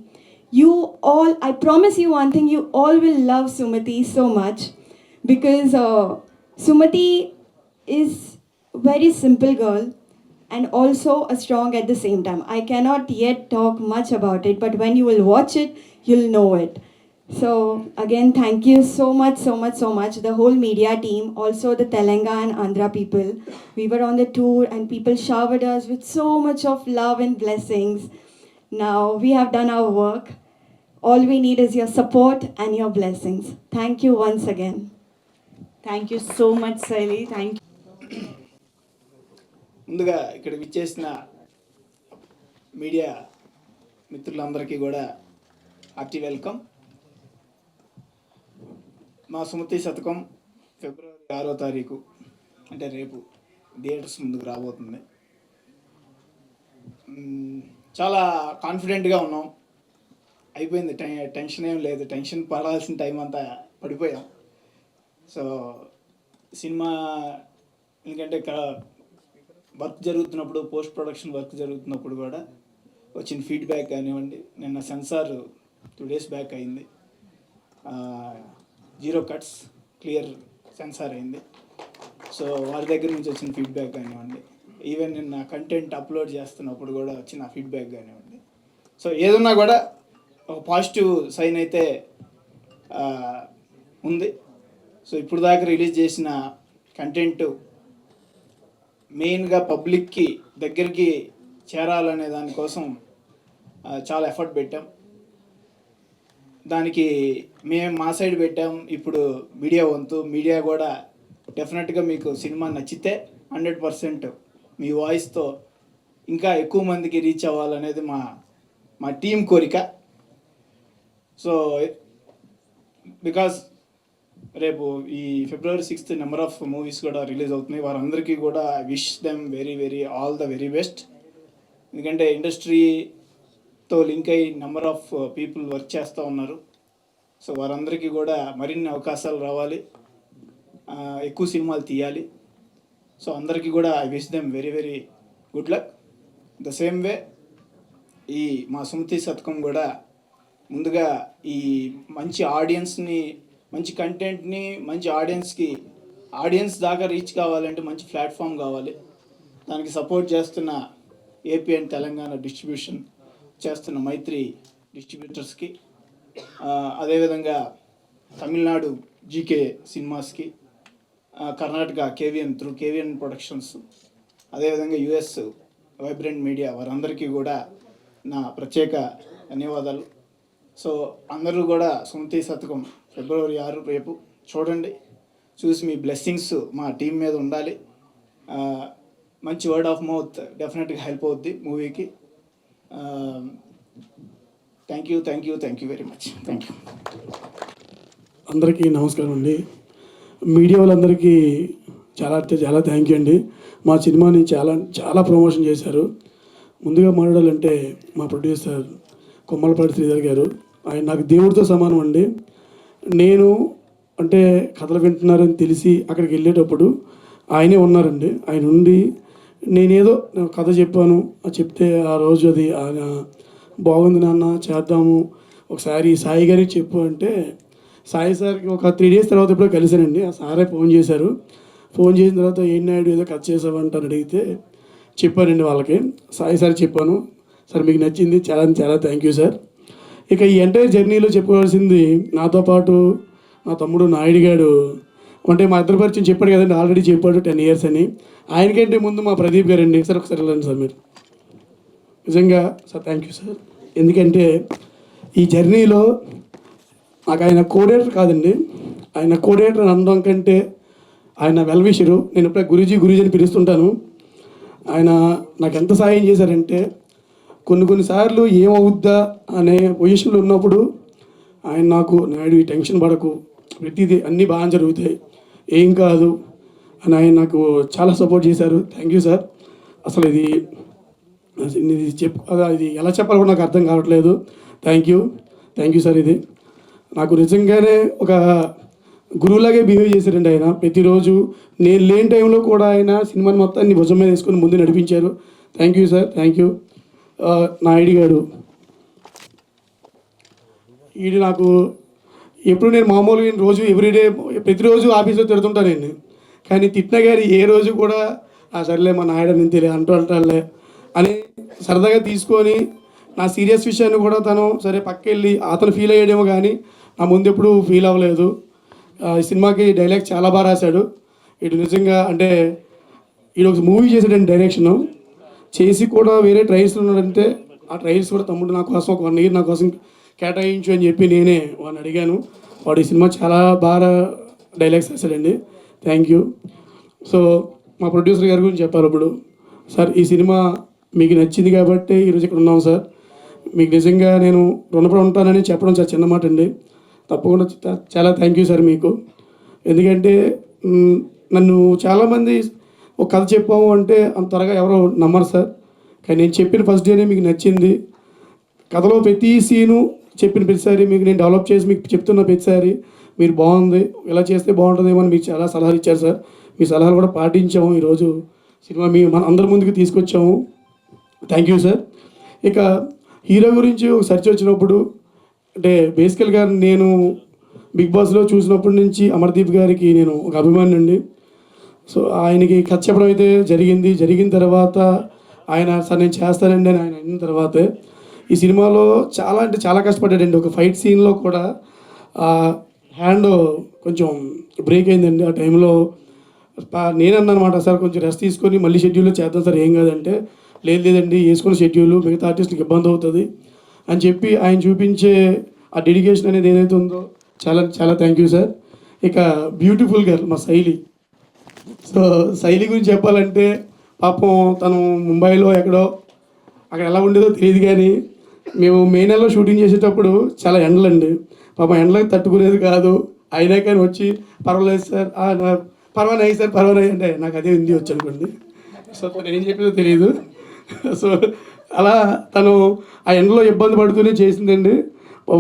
you all, I promise you one thing, you all will love Sumati so much because Sumati is very simple girl and also a strong at the same time. I cannot yet talk much about it, but when you will watch it, you'll know it. So again, thank you so much, the whole media team, also the Telangana and Andhra people. We were on the tour and people showered us with so much of love and blessings. Now we have done our work. All we need is your support and your blessings. Thank you once again. Thank you so much శైలి, thank you. ముందుగా ఇక్కడ విచ్చేసిన media మిత్రులందరికీ కూడా hearty welcome. మా సుమతి శతకం ఫిబ్రవరి 6వ తారీఖు అంటే రేపు థియేటర్స్ ముందుకు రాబోతుంది. చాలా కాన్ఫిడెంట్గా ఉన్నాం, అయిపోయింది, టెన్షన్ ఏం లేదు, టెన్షన్ పడాల్సిన టైం అంతా పడిపోయాం. సో సినిమా ఎందుకంటే వర్క్ జరుగుతున్నప్పుడు, పోస్ట్ ప్రొడక్షన్ వర్క్ జరుగుతున్నప్పుడు కూడా వచ్చిన ఫీడ్బ్యాక్ కానివ్వండి. నిన్న సెన్సార్ 2 days బ్యాక్ అయింది, 0 cuts క్లియర్ సెన్సార్ అయింది. సో వారి దగ్గర నుంచి వచ్చిన ఫీడ్బ్యాక్ కానివ్వండి, ఈవెన్ నిన్న కంటెంట్ అప్లోడ్ చేస్తున్నప్పుడు కూడా వచ్చిన ఫీడ్బ్యాక్ కానివ్వండి. సో ఏదన్నా కూడా ఒక పాజిటివ్ సైన్ అయితే ఉంది. సో ఇప్పుడు దాకా రిలీజ్ చేసిన కంటెంట్ మెయిన్గా పబ్లిక్కి దగ్గరికి చేరాలనే దానికోసం చాలా ఎఫర్ట్ పెట్టాం. దానికి మేము మా సైడ్ పెట్టాం. ఇప్పుడు మీడియా వంతు, మీడియా కూడా డెఫినెట్గా మీకు సినిమా నచ్చితే 100% మీ వాయిస్తో ఇంకా ఎక్కువ మందికి రీచ్ అవ్వాలనేది మా టీం కోరిక. సో బికాస్ రేపు ఈ February 6th number of movies కూడా రిలీజ్ అవుతున్నాయి. వారందరికీ కూడా I wish them very all the very best. ఎందుకంటే ఇండస్ట్రీతో లింక్ అయ్యి నెంబర్ ఆఫ్ పీపుల్ వర్క్ చేస్తూ ఉన్నారు. సో వారందరికీ కూడా మరిన్ని అవకాశాలు రావాలి, ఎక్కువ సినిమాలు తీయాలి. సో అందరికీ కూడా I wish them very good luck. The same way ఈ మా సుమతి శతకం కూడా ముందుగా ఈ మంచి ఆడియన్స్ని, మంచి కంటెంట్ని మంచి ఆడియన్స్ దాకా రీచ్ కావాలంటే మంచి ప్లాట్ఫామ్ కావాలి. దానికి సపోర్ట్ చేస్తున్న ఏపీ అండ్ తెలంగాణ డిస్ట్రిబ్యూషన్ చేస్తున్న మైత్రి డిస్ట్రిబ్యూటర్స్కి, అదేవిధంగా తమిళనాడు జీకే సినిమాస్కి, కర్ణాటక కేవీఎన్ ప్రొడక్షన్స్, అదేవిధంగా యుఎస్ వైబ్రెంట్ మీడియా, వారందరికీ కూడా నా ప్రత్యేక ధన్యవాదాలు. సో అందరూ కూడా సుమతి శతకం February 6 రేపు చూడండి. చూసి మీ బ్లెస్సింగ్స్ మా టీం మీద ఉండాలి. మంచి వర్డ్ ఆఫ్ మౌత్ డెఫినెట్గా హెల్ప్ అవుద్ది మూవీకి. Thank you very much. Thank you. అందరికీ నమస్కారం అండి. మీడియా వాళ్ళందరికీ చాలా థ్యాంక్ యూ అండి. మా సినిమాని చాలా ప్రమోషన్ చేశారు. ముందుగా మాట్లాడాలంటే మా ప్రొడ్యూసర్ కొమ్మలపాటి శ్రీధర్ గారు, ఆయన నాకు దేవుడితో సమానం అండి. నేను అంటే కథలు వింటున్నారని తెలిసి అక్కడికి వెళ్ళేటప్పుడు ఆయనే ఉన్నారండి. ఆయన ఉండి నేనేదో కథ చెప్పాను, చెప్తే ఆ రోజు అది ఆయన బాగుంది నాన్న చేద్దాము, ఒకసారి సాయి గారికి చెప్పు అంటే, సాయి సార్కి ఒక 3 days తర్వాత ఎప్పుడో కలిసానండి. ఆ సారే ఫోన్ చేశారు. ఫోన్ చేసిన తర్వాత ఏం నాయుడు ఏదో కథ చేసావంటారు అడిగితే చెప్పానండి వాళ్ళకి. సాయి సార్ చెప్పాను, సార్ మీకు నచ్చింది, చాలా థ్యాంక్ యూ సార్. ఇక ఈ ఎంటైర్ జర్నీలో చెప్పుకోవాల్సింది, నాతో పాటు నా తమ్ముడు నాయుడు గారు అంటే మా ఇద్దరు పరిచయం చెప్పాడు కదండి, ఆల్రెడీ చెప్పాడు 10 years అని. ఆయనకంటే ముందు మా ప్రదీప్ గారు అండి. సార్ ఒకసారి వెళ్ళండి సార్ మీరు. నిజంగా సార్ థ్యాంక్ యూ సార్. ఎందుకంటే ఈ జర్నీలో నాకు ఆయన కోఆర్డినేటర్ కాదండి, ఆయన కోఆర్డినేటర్ అని అనడం కంటే ఆయన వెల్విషరు. నేను ఇప్పుడే గురూజీ అని పిలుస్తుంటాను. ఆయన నాకు ఎంత సాయం చేశారంటే, కొన్నిసార్లు ఏమవుద్దా అనే పొజిషన్లో ఉన్నప్పుడు ఆయన నాకు, నాయుడు టెన్షన్ పడకు, ప్రతిదీ అన్నీ బాగా జరుగుతాయి, ఏం కాదు అని ఆయన నాకు చాలా సపోర్ట్ చేశారు. Thank you sir. అసలు ఇది ఎలా చెప్పాలో కూడా నాకు అర్థం కావట్లేదు. Thank you sir. ఇది నాకు నిజంగానే ఒక గురువులాగే బిహేవ్ చేశారండి ఆయన. ప్రతిరోజు నేను లేని టైంలో కూడా ఆయన సినిమాని మొత్తాన్ని భుజం మీద వేసుకొని ముందు నడిపించారు. Thank you sir. Thank you. Naidu గారు, వీడు నాకు ఎప్పుడు నేను మామూలుగా రోజు ఎవ్రీడే ప్రతిరోజు ఆఫీస్లో తిడుతుంటానండి, కానీ తిట్టిన గారి ఏ రోజు కూడా సర్లే మా నాయుడు నేను తెలియదు అంటాడులే అని సరదాగా తీసుకొని, నా సీరియస్ విషయాన్ని కూడా తను సరే పక్కెళ్ళి అతను ఫీల్ అయ్యాడేమో కానీ నా ముందు ఎప్పుడు ఫీల్ అవ్వలేదు. ఈ సినిమాకి డైలాగ్స్ చాలా బాగా రాశాడు. ఇటు నిజంగా అంటే వీడు ఒక మూవీ చేసాడండి, డైరెక్షను చేసి కూడా వేరే ట్రయల్స్లో ఉన్నాడంటే, ఆ ట్రయల్స్ కూడా తమ్ముడు నా కోసం ఒక 1 year నా కోసం కేటాయించు అని చెప్పి నేనే వాడిని అడిగాను. వాడు ఈ సినిమా చాలా బాగా డైలాగ్స్ రాశాడండి. Thank you. సో మా ప్రొడ్యూసర్ గారి గురించి చెప్పాలి ఇప్పుడు. సార్ ఈ సినిమా మీకు నచ్చింది కాబట్టి ఈరోజు ఇక్కడ ఉన్నాం సార్. మీకు నిజంగా నేను రుణపడి ఉంటానని చెప్పడం చాలా చిన్న మాట అండి. తప్పకుండా చాలా థ్యాంక్ యూ సార్ మీకు. ఎందుకంటే నన్ను చాలామంది ఒక కథ చెప్పాము అంటే అంత త్వరగా ఎవరో నమ్మరు సార్. కానీ నేను చెప్పిన ఫస్ట్ డేనే మీకు నచ్చింది. కథలో ప్రతి సీను చెప్పిన ప్రతిసారి మీకు నేను డెవలప్ చేసి మీకు చెప్తున్న ప్రతిసారి మీరు బాగుంది, ఇలా చేస్తే బాగుంటుందేమో అని మీకు చాలా సలహాలు ఇచ్చారు సార్. మీ సలహాలు కూడా పాటించాము. ఈరోజు సినిమా మన అందరి ముందుకు తీసుకొచ్చాము. Thank you sir. ఇక హీరో గురించి ఒక సెర్చ్ వచ్చినప్పుడు అంటే బేసికల్గా నేను బిగ్ బాస్లో చూసినప్పటి నుంచి అమర్దీప్ గారికి నేను ఒక అభిమాని అండి. సో ఆయనకి కథ చెప్పడం అయితే జరిగిన తర్వాత ఆయన సార్ నేను చేస్తానండి అని ఆయన అయిన తర్వాతే ఈ సినిమాలో చాలా అంటే చాలా కష్టపడ్డాడండి. ఒక ఫైట్ సీన్లో కూడా హ్యాండ్ కొంచెం బ్రేక్ అయిందండి. ఆ టైంలో నేనన్నమాట, సార్ కొంచెం రెస్ట్ తీసుకొని మళ్ళీ షెడ్యూల్లో చేద్దాం సార్, ఏం కాదంటే లేదండి వేసుకున్న షెడ్యూల్ మిగతా ఆర్టిస్టులకు ఇబ్బంది అవుతుంది అని చెప్పి ఆయన చూపించే ఆ డెడికేషన్ అనేది ఏదైతే ఉందో చాలా చాలా థ్యాంక్ యూ సార్. ఇక బ్యూటిఫుల్ గర్ల్ మా శైలి. సో శైలి గురించి చెప్పాలంటే పాపం తను ముంబైలో ఎక్కడో అక్కడ ఎలా ఉండేదో తెలియదు, కానీ మేము మే నెలలో షూటింగ్ చేసేటప్పుడు చాలా ఎండలండి. పాపం ఎండలకు తట్టుకునేది కాదు. అయినా కానీ వచ్చి పర్వాలేదు సార్, పర్వాలేదు సార్ పర్వాలేదు అంటే నాకు అదే హిందీ వచ్చి అనుకోండి. సో తను ఏం చెప్పేదో తెలియదు. సో అలా తను ఆ ఎండలో ఇబ్బంది పడుతూనే చేసిందండి.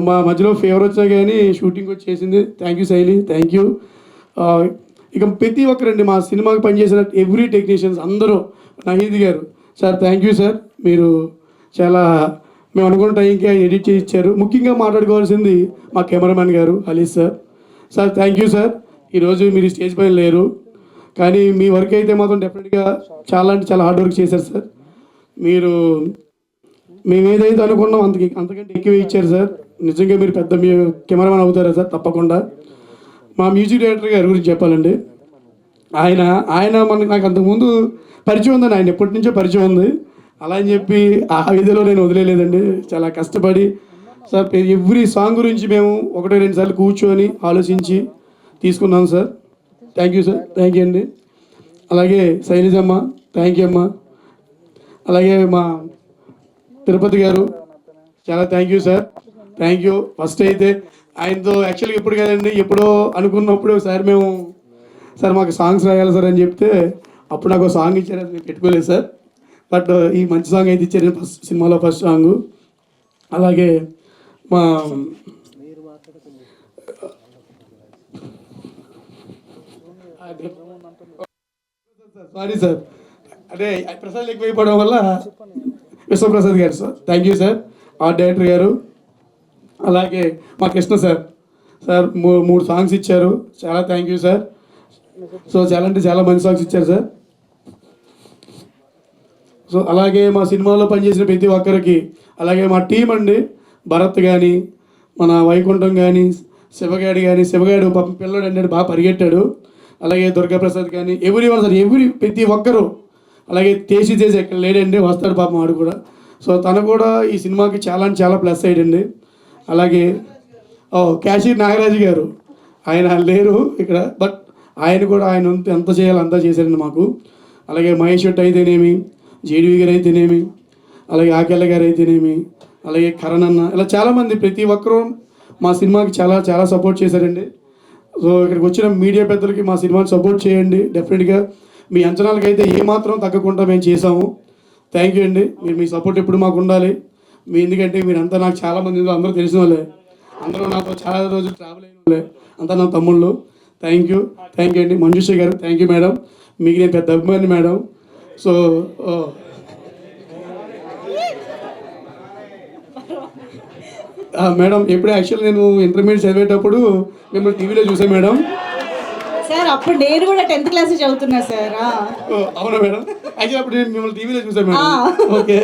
మా మధ్యలో ఫీవర్ వచ్చినా కానీ షూటింగ్ వచ్చి చేసింది. థ్యాంక్ యూ శైలి, థ్యాంక్ యూ. ఇక ప్రతి ఒక్కరండి మా సినిమాకి పనిచేసిన ఎవ్రీ టెక్నీషియన్స్ అందరూ, నహీద్ గారు సార్ థ్యాంక్ యూ సార్, మీరు చాలా మేము అనుకున్న టైంకి ఎడిట్ చేసి ఇచ్చారు. ముఖ్యంగా మాట్లాడుకోవాల్సింది మా కెమెరామెన్ గారు హలీస్ sir. Sir thank you sir, ఈరోజు మీరు స్టేజ్ పైన లేరు కానీ మీ వర్క్ అయితే మాత్రం డెఫినెట్గా చాలా అంటే చాలా హార్డ్ వర్క్ చేశారు సార్. మీరు మేము ఏదైతే అనుకున్నాం అంతకంటే ఎక్కువ ఇచ్చారు సార్. నిజంగా మీరు పెద్ద మీ కెమెరామెన్ అవుతారా సార్? తప్పకుండా. మా మ్యూజిక్ డైరెక్టర్ గారి గురించి చెప్పాలండి. ఆయన నాకు అంతకుముందు పరిచయం ఉందండి, ఆయన ఎప్పటి నుంచో పరిచయం ఉంది. అలా అని చెప్పి ఆ విధిలో నేను వదిలేదండి. చాలా కష్టపడి సార్ ఎవ్రీ సాంగ్ గురించి మేము 1-2 సార్లు కూర్చొని ఆలోచించి తీసుకున్నాం sir. Thank you sir, thank you అండి. అలాగే శైలజమ్మ థ్యాంక్ యూ అమ్మ. అలాగే మా తిరుపతి గారు చాలా thank you sir, thank you. First అయితే ఆయనతో యాక్చువల్గా ఎప్పుడు కదండి, ఎప్పుడో అనుకున్నప్పుడు సార్ మేము సార్ మాకు సాంగ్స్ రాయాలి సార్ అని చెప్తే అప్పుడు నాకు సాంగ్ ఇచ్చారు, అది నేను పెట్టుకోలేదు సార్. బట్ ఈ మంచి సాంగ్ అయితే ఇచ్చారు ఫస్ట్ సినిమాలో ఫస్ట్ సాంగ్. అలాగే మా సారీ సార్, అంటే ప్రసాద్ ఎక్కువైపోవడం వల్ల విశ్వప్రసాద్ గారు sir thank you sir, art director గారు. అలాగే మా కృష్ణ సార్ 3 సాంగ్స్ ఇచ్చారు, చాలా థ్యాంక్ యూ సార్. సో చాలా అంటే చాలా మంచి సాంగ్స్ ఇచ్చారు సార్. సో అలాగే మా సినిమాలో పనిచేసిన ప్రతి ఒక్కరికి, అలాగే మా టీం అండి, భరత్ కానీ మన వైకుంఠం కానీ శివగాడు పాపం పిల్లడు అంటే బాగా పరిగెట్టాడు. అలాగే దుర్గాప్రసాద్ కానీ ఎవ్రీ సార్ ప్రతి ఒక్కరు. అలాగే తేజ ఎక్కడ లేడండి, వస్తాడు పాపం వాడు కూడా. సో తను కూడా ఈ సినిమాకి చాలా అంటే చాలా ప్లస్ అయ్యాడండి. అలాగే క్యాషియర్ నాగరాజు గారు, ఆయన లేరు ఇక్కడ, బట్ ఆయన కూడా ఆయన ఎంత చేయాలో అంతా చేశారండి మాకు. అలాగే మహేష్ శెట్టి అయితేనేమి, జేడీవి గారు అయితేనేమి, అలాగే ఆకెళ్ళ గారు అయితేనేమి, అలాగే కరణ్ అన్న, ఇలా చాలామంది ప్రతి ఒక్కరూ మా సినిమాకి చాలా చాలా సపోర్ట్ చేశారండి. సో ఇక్కడికి వచ్చిన మీడియా పెద్దలకి మా సినిమాని సపోర్ట్ చేయండి. డెఫినెట్గా మీ అంచనాలకైతే ఏమాత్రం తగ్గకుండా మేము చేసాము. థ్యాంక్ యూ అండి. మీరు మీ సపోర్ట్ ఎప్పుడు మాకు ఉండాలి. ఎందుకంటే మీరంతా నాకు చాలామంది అందరూ తెలిసిన వాళ్ళే, అందరూ నాతో చాలా రోజులు ట్రావెల్ అయిన వాళ్ళే, అంతా నా తమ్ముళ్ళు. థ్యాంక్ యూ అండి. మంజుష గారు థ్యాంక్ యూ మేడం, మీకు నేను పెద్ద అభిమాని మేడం. సో మేడం ఎప్పుడు యాక్చువల్ నేను ఇంటర్మీడియట్ చదివేటప్పుడు మిమ్మల్ని టీవీలో చూసాను మేడం. సార్ అప్పుడు నేను కూడా 10th క్లాస్ చదువుతున్నా సార్. అవునా మేడం? యాక్చువల్ అప్పుడు నేను మిమ్మల్ని టీవీలో చూసాను మేడం. ఓకే,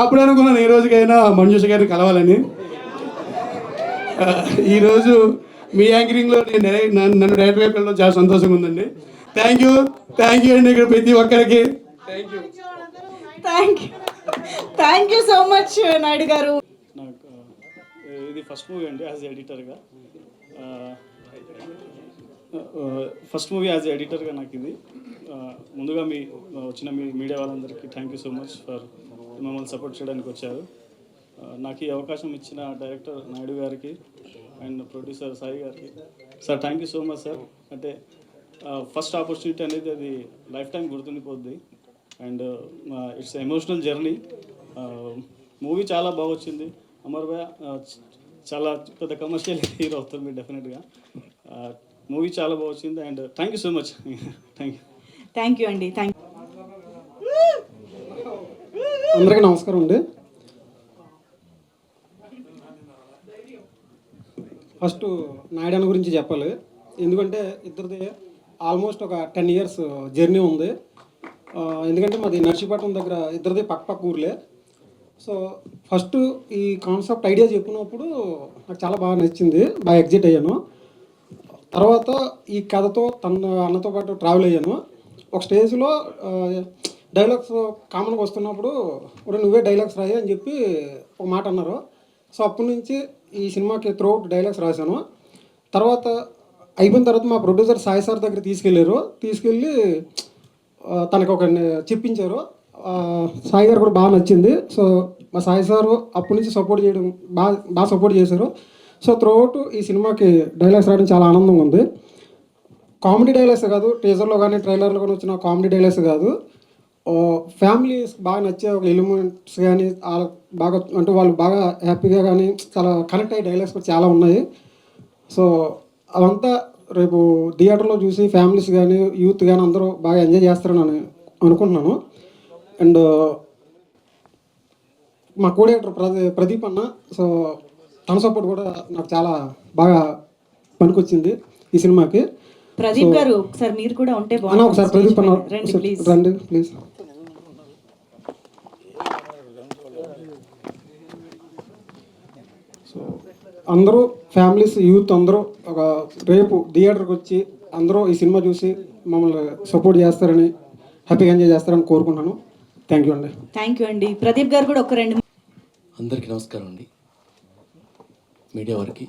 అప్పుడు అనుకున్నాను ఏ రోజుకైనా మంజుష గారిని కలవాలని. ఈరోజు మీ యాంకరింగ్లో నన్ను డైరెక్ట్ వైపు వెళ్ళడం చాలా సంతోషంగా ఉందండి. థ్యాంక్ యూ అండి ఇక్కడ ప్రతి ఒక్కరికి thank you so much Naidu గారు. నాకు ఇది ఫస్ట్ మూవీ అండి యాజ్ ఎడిటర్గా. ఫస్ట్ మూవీ యాజ్ ఎడిటర్గా నాకు ఇది. ముందుగా వచ్చిన మీడియా వాళ్ళందరికీ thank you so much for మమ్మల్ని సపోర్ట్ చేయడానికి వచ్చారు. నాకు ఈ అవకాశం ఇచ్చిన డైరెక్టర్ నాయుడు గారికి అండ్ ప్రొడ్యూసర్ సాయి గారికి sir thank you so much sir. అంటే ఫస్ట్ ఆపర్చునిటీ అనేది అది లైఫ్ టైం గుర్తుండిపోద్ది and it's emotional journey. Movie చాలా బాగా వచ్చింది. అమర్ భయ్య చాలా పెద్ద కమర్షియల్ హీరో అవుతారు మీరు డెఫినెట్గా. మూవీ చాలా బాగా వచ్చింది and thank you so much. Thank you అండి. అందరికీ నమస్కారం అండి. ఫస్ట్ నాయుడు గురించి చెప్పాలి. ఎందుకంటే ఇద్దరిది ఆల్మోస్ట్ ఒక 10 years జర్నీ ఉంది. ఎందుకంటే మాది నర్సీపట్నం దగ్గర, ఇద్దరిది పక్క ఊర్లే. సో ఫస్ట్ ఈ కాన్సెప్ట్ ఐడియా చెప్పినప్పుడు నాకు చాలా బాగా నచ్చింది, బాగా ఎగ్జైట్ అయ్యాను. తర్వాత ఈ కథతో తన అన్నతో పాటు ట్రావెల్ అయ్యాను. ఒక స్టేజ్లో డైలాగ్స్ కామన్గా వస్తున్నప్పుడు నువ్వే డైలాగ్స్ రాయి అని చెప్పి ఒక మాట అన్నారు. సో అప్పటి నుంచి ఈ సినిమాకి త్రూఅవుట్ డైలాగ్స్ రాశాను. తర్వాత అయిపోయిన తర్వాత మా ప్రొడ్యూసర్ సాయి సార్ దగ్గర తీసుకెళ్ళి తనకు ఒక చెప్పించారు. సాయి గారు కూడా బాగా నచ్చింది. సో మా సాయి సారు అప్పటి నుంచి సపోర్ట్ చేయడం బాగా సపోర్ట్ చేశారు. సో త్రూఅవుట్ ఈ సినిమాకి డైలాగ్స్ రాయడం చాలా ఆనందంగా ఉంది. కామెడీ డైలాగ్స్ కాదు, టీజర్లో కానీ ట్రైలర్లో కానీ వచ్చిన కామెడీ డైలాగ్స్ కాదు, ఫ్యామిలీస్ బాగా నచ్చే ఒక ఎలిమెంట్స్ కానీ బాగా, అంటే వాళ్ళు బాగా హ్యాపీగా కానీ చాలా కనెక్ట్ అయ్యే డైలాగ్స్ కూడా చాలా ఉన్నాయి. సో అవంతా రేపు థియేటర్లో చూసి ఫ్యామిలీస్ కానీ యూత్ కానీ అందరూ బాగా ఎంజాయ్ చేస్తారని అనుకుంటున్నాను. అండ్ మా కోఆర్డినేటర్ ప్రదీప్ అన్న, సో తన సపోర్ట్ కూడా నాకు చాలా బాగా పనికొచ్చింది ఈ సినిమాకి. ప్రదీప్ గారు ఒకసారి మీరు కూడా ఉంటే అన్న బాగుంటుంది. ఒకసారి ప్రదీప్ అన్న రండి ప్లీజ్. రండి ప్లీజ్. సో అందరూ ఫ్యామిలీస్ యూత్ అందరూ ఒక రేపు థియేటర్కి వచ్చి అందరూ ఈ సినిమా చూసి మమ్మల్ని సపోర్ట్ చేస్తారని, హ్యాపీగా ఎంజాయ్ చేస్తారని కోరుకుంటున్నాను. థ్యాంక్ యూ అండి. థ్యాంక్ యూ అండి. ప్రదీప్ గారు కూడా ఒక రెండు. అందరికీ నమస్కారం అండి. మీడియా వారికి,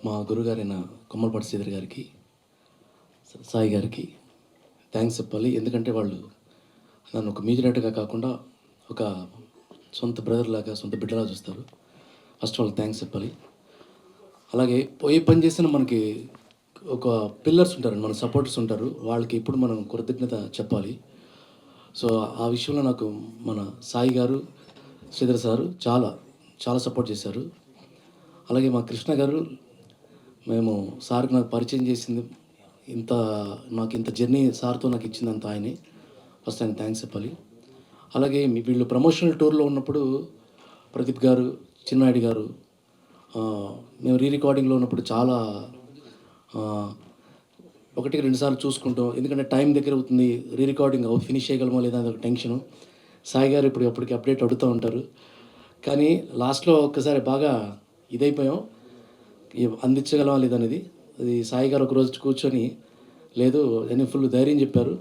మా గురుగారైన కొమ్మలపాటి శ్రీధర్ గారికి, సాయి గారికి థ్యాంక్స్ చెప్పాలి. ఎందుకంటే వాళ్ళు నన్ను ఒక మ్యూజిక్ డైరెక్టర్గా కాకుండా ఒక సొంత బ్రదర్ లాగా, సొంత బిడ్డలా చూస్తారు. ఫస్ట్ వాళ్ళకి థ్యాంక్స్ చెప్పాలి. అలాగే ఏ పని చేసినా మనకి ఒక పిల్లర్స్ ఉంటారండి, మన సపోర్టర్స్ ఉంటారు. వాళ్ళకి ఇప్పుడు మనం కృతజ్ఞత చెప్పాలి. సో ఆ విషయంలో నాకు మన సాయి గారు, శ్రీధర్ సారు చాలా చాలా సపోర్ట్ చేశారు. అలాగే మా కృష్ణ గారు, మేము సార్కి నాకు పరిచయం చేసింది, నాకు ఇంత జర్నీ సార్తో నాకు ఇచ్చింది అంత ఆయనే. ఫస్ట్ ఆయన థ్యాంక్స్ చెప్పాలి. అలాగే వీళ్ళు ప్రమోషనల్ టూర్లో ఉన్నప్పుడు ప్రదీప్ గారు, చిన్నాయుడు గారు, మేము రికార్డింగ్లో ఉన్నప్పుడు చాలా 1-2 సార్లు చూసుకుంటాం. ఎందుకంటే టైం దగ్గర అవుతుంది, రికార్డింగ్ ఫినిష్ చేయగలమో లేదా అది ఒక టెన్షను. సాయి గారు ఎప్పటికి అప్డేట్ అడుగుతూ ఉంటారు. కానీ లాస్ట్లో ఒక్కసారి బాగా ఇదైపోయాం, అందించగలమా లేదనేది. అది సాయి గారు ఒకరోజు కూర్చొని లేదు అని ఫుల్ ధైర్యం చెప్పారు.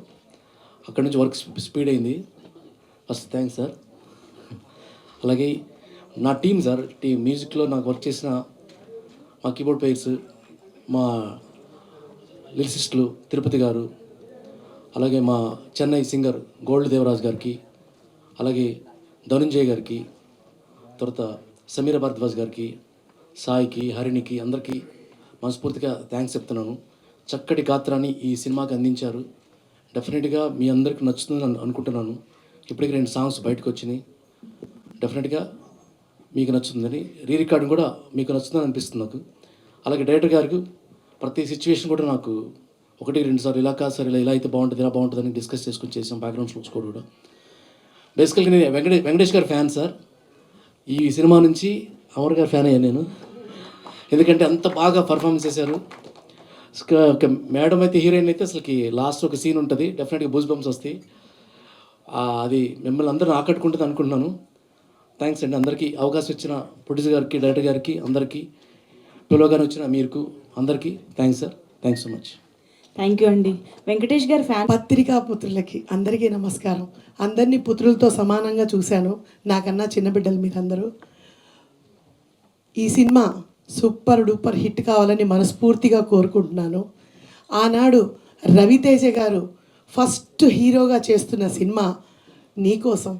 అక్కడి నుంచి వర్క్ స్పీడ్ అయింది. First thanks sir. అలాగే నా టీం సార్, మ్యూజిక్లో నాకు వర్క్ చేసిన మా కీబోర్డ్ ప్లేయర్స్, మా లిరిసిస్టులు తిరుపతి గారు, అలాగే మా చెన్నై సింగర్ గోల్డ్ దేవరాజ్ గారికి, అలాగే ధనుంజయ్ గారికి, తర్వాత సమీర భారద్వాజ్ గారికి, సాయికి, హరిణికి, అందరికీ మనస్ఫూర్తిగా థ్యాంక్స్ చెప్తున్నాను. చక్కటి గాత్రాన్ని ఈ సినిమాకి అందించారు. డెఫినెట్గా మీ అందరికీ నచ్చుతుందని అనుకుంటున్నాను. ఇప్పటికి 2 సాంగ్స్ బయటకు వచ్చినాయి. డెఫినెట్గా మీకు నచ్చుతుందని, రికార్డింగ్ కూడా మీకు నచ్చుతుందని అనిపిస్తుంది నాకు. అలాగే డైరెక్టర్ గారికి ప్రతి సిచ్యువేషన్ కూడా నాకు 1-2 సార్లు ఇలా కాదు సార్, ఇలా అయితే బాగుంటుంది, ఇలా బాగుంటుందని డిస్కస్ చేసుకుని చేసాం. బ్యాక్గ్రౌండ్ స్కోర్ కూడా బేసికల్గా నేను వెంకటేష్ గారి ఫ్యాన్ సార్. ఈ సినిమా నుంచి అమర్ గారి ఫ్యాన్ అయ్యాను నేను. ఎందుకంటే అంత బాగా పర్ఫార్మెన్స్ చేశారు. మేడం అయితే, హీరోయిన్ అయితే అసలుకి లాస్ట్ ఒక సీన్ ఉంటుంది, డెఫినెట్గా బూజ్ బంప్స్ వస్తాయి. అది మిమ్మల్ని అందరిని ఆకట్టుకుంటుంది అనుకుంటున్నాను. థ్యాంక్స్ అండి అందరికీ. అవకాశం ఇచ్చిన ప్రొడ్యూసర్ గారికి, డైరెక్టర్ గారికి, అందరికీ, పిలవగానే వచ్చిన మీకు అందరికీ thanks sir. Thanks so much. Thank you అండి. వెంకటేష్ గారు ఫ్యాన్. పత్రికా పుత్రులకి అందరికీ నమస్కారం. అందరినీ పుత్రులతో సమానంగా చూశాను, నాకన్నా చిన్న బిడ్డలు మీరందరూ. ఈ సినిమా సూపర్ డూపర్ హిట్ కావాలని మనస్ఫూర్తిగా కోరుకుంటున్నాను. ఆనాడు రవితేజ గారు ఫస్ట్ హీరోగా చేస్తున్న సినిమా నీకోసం,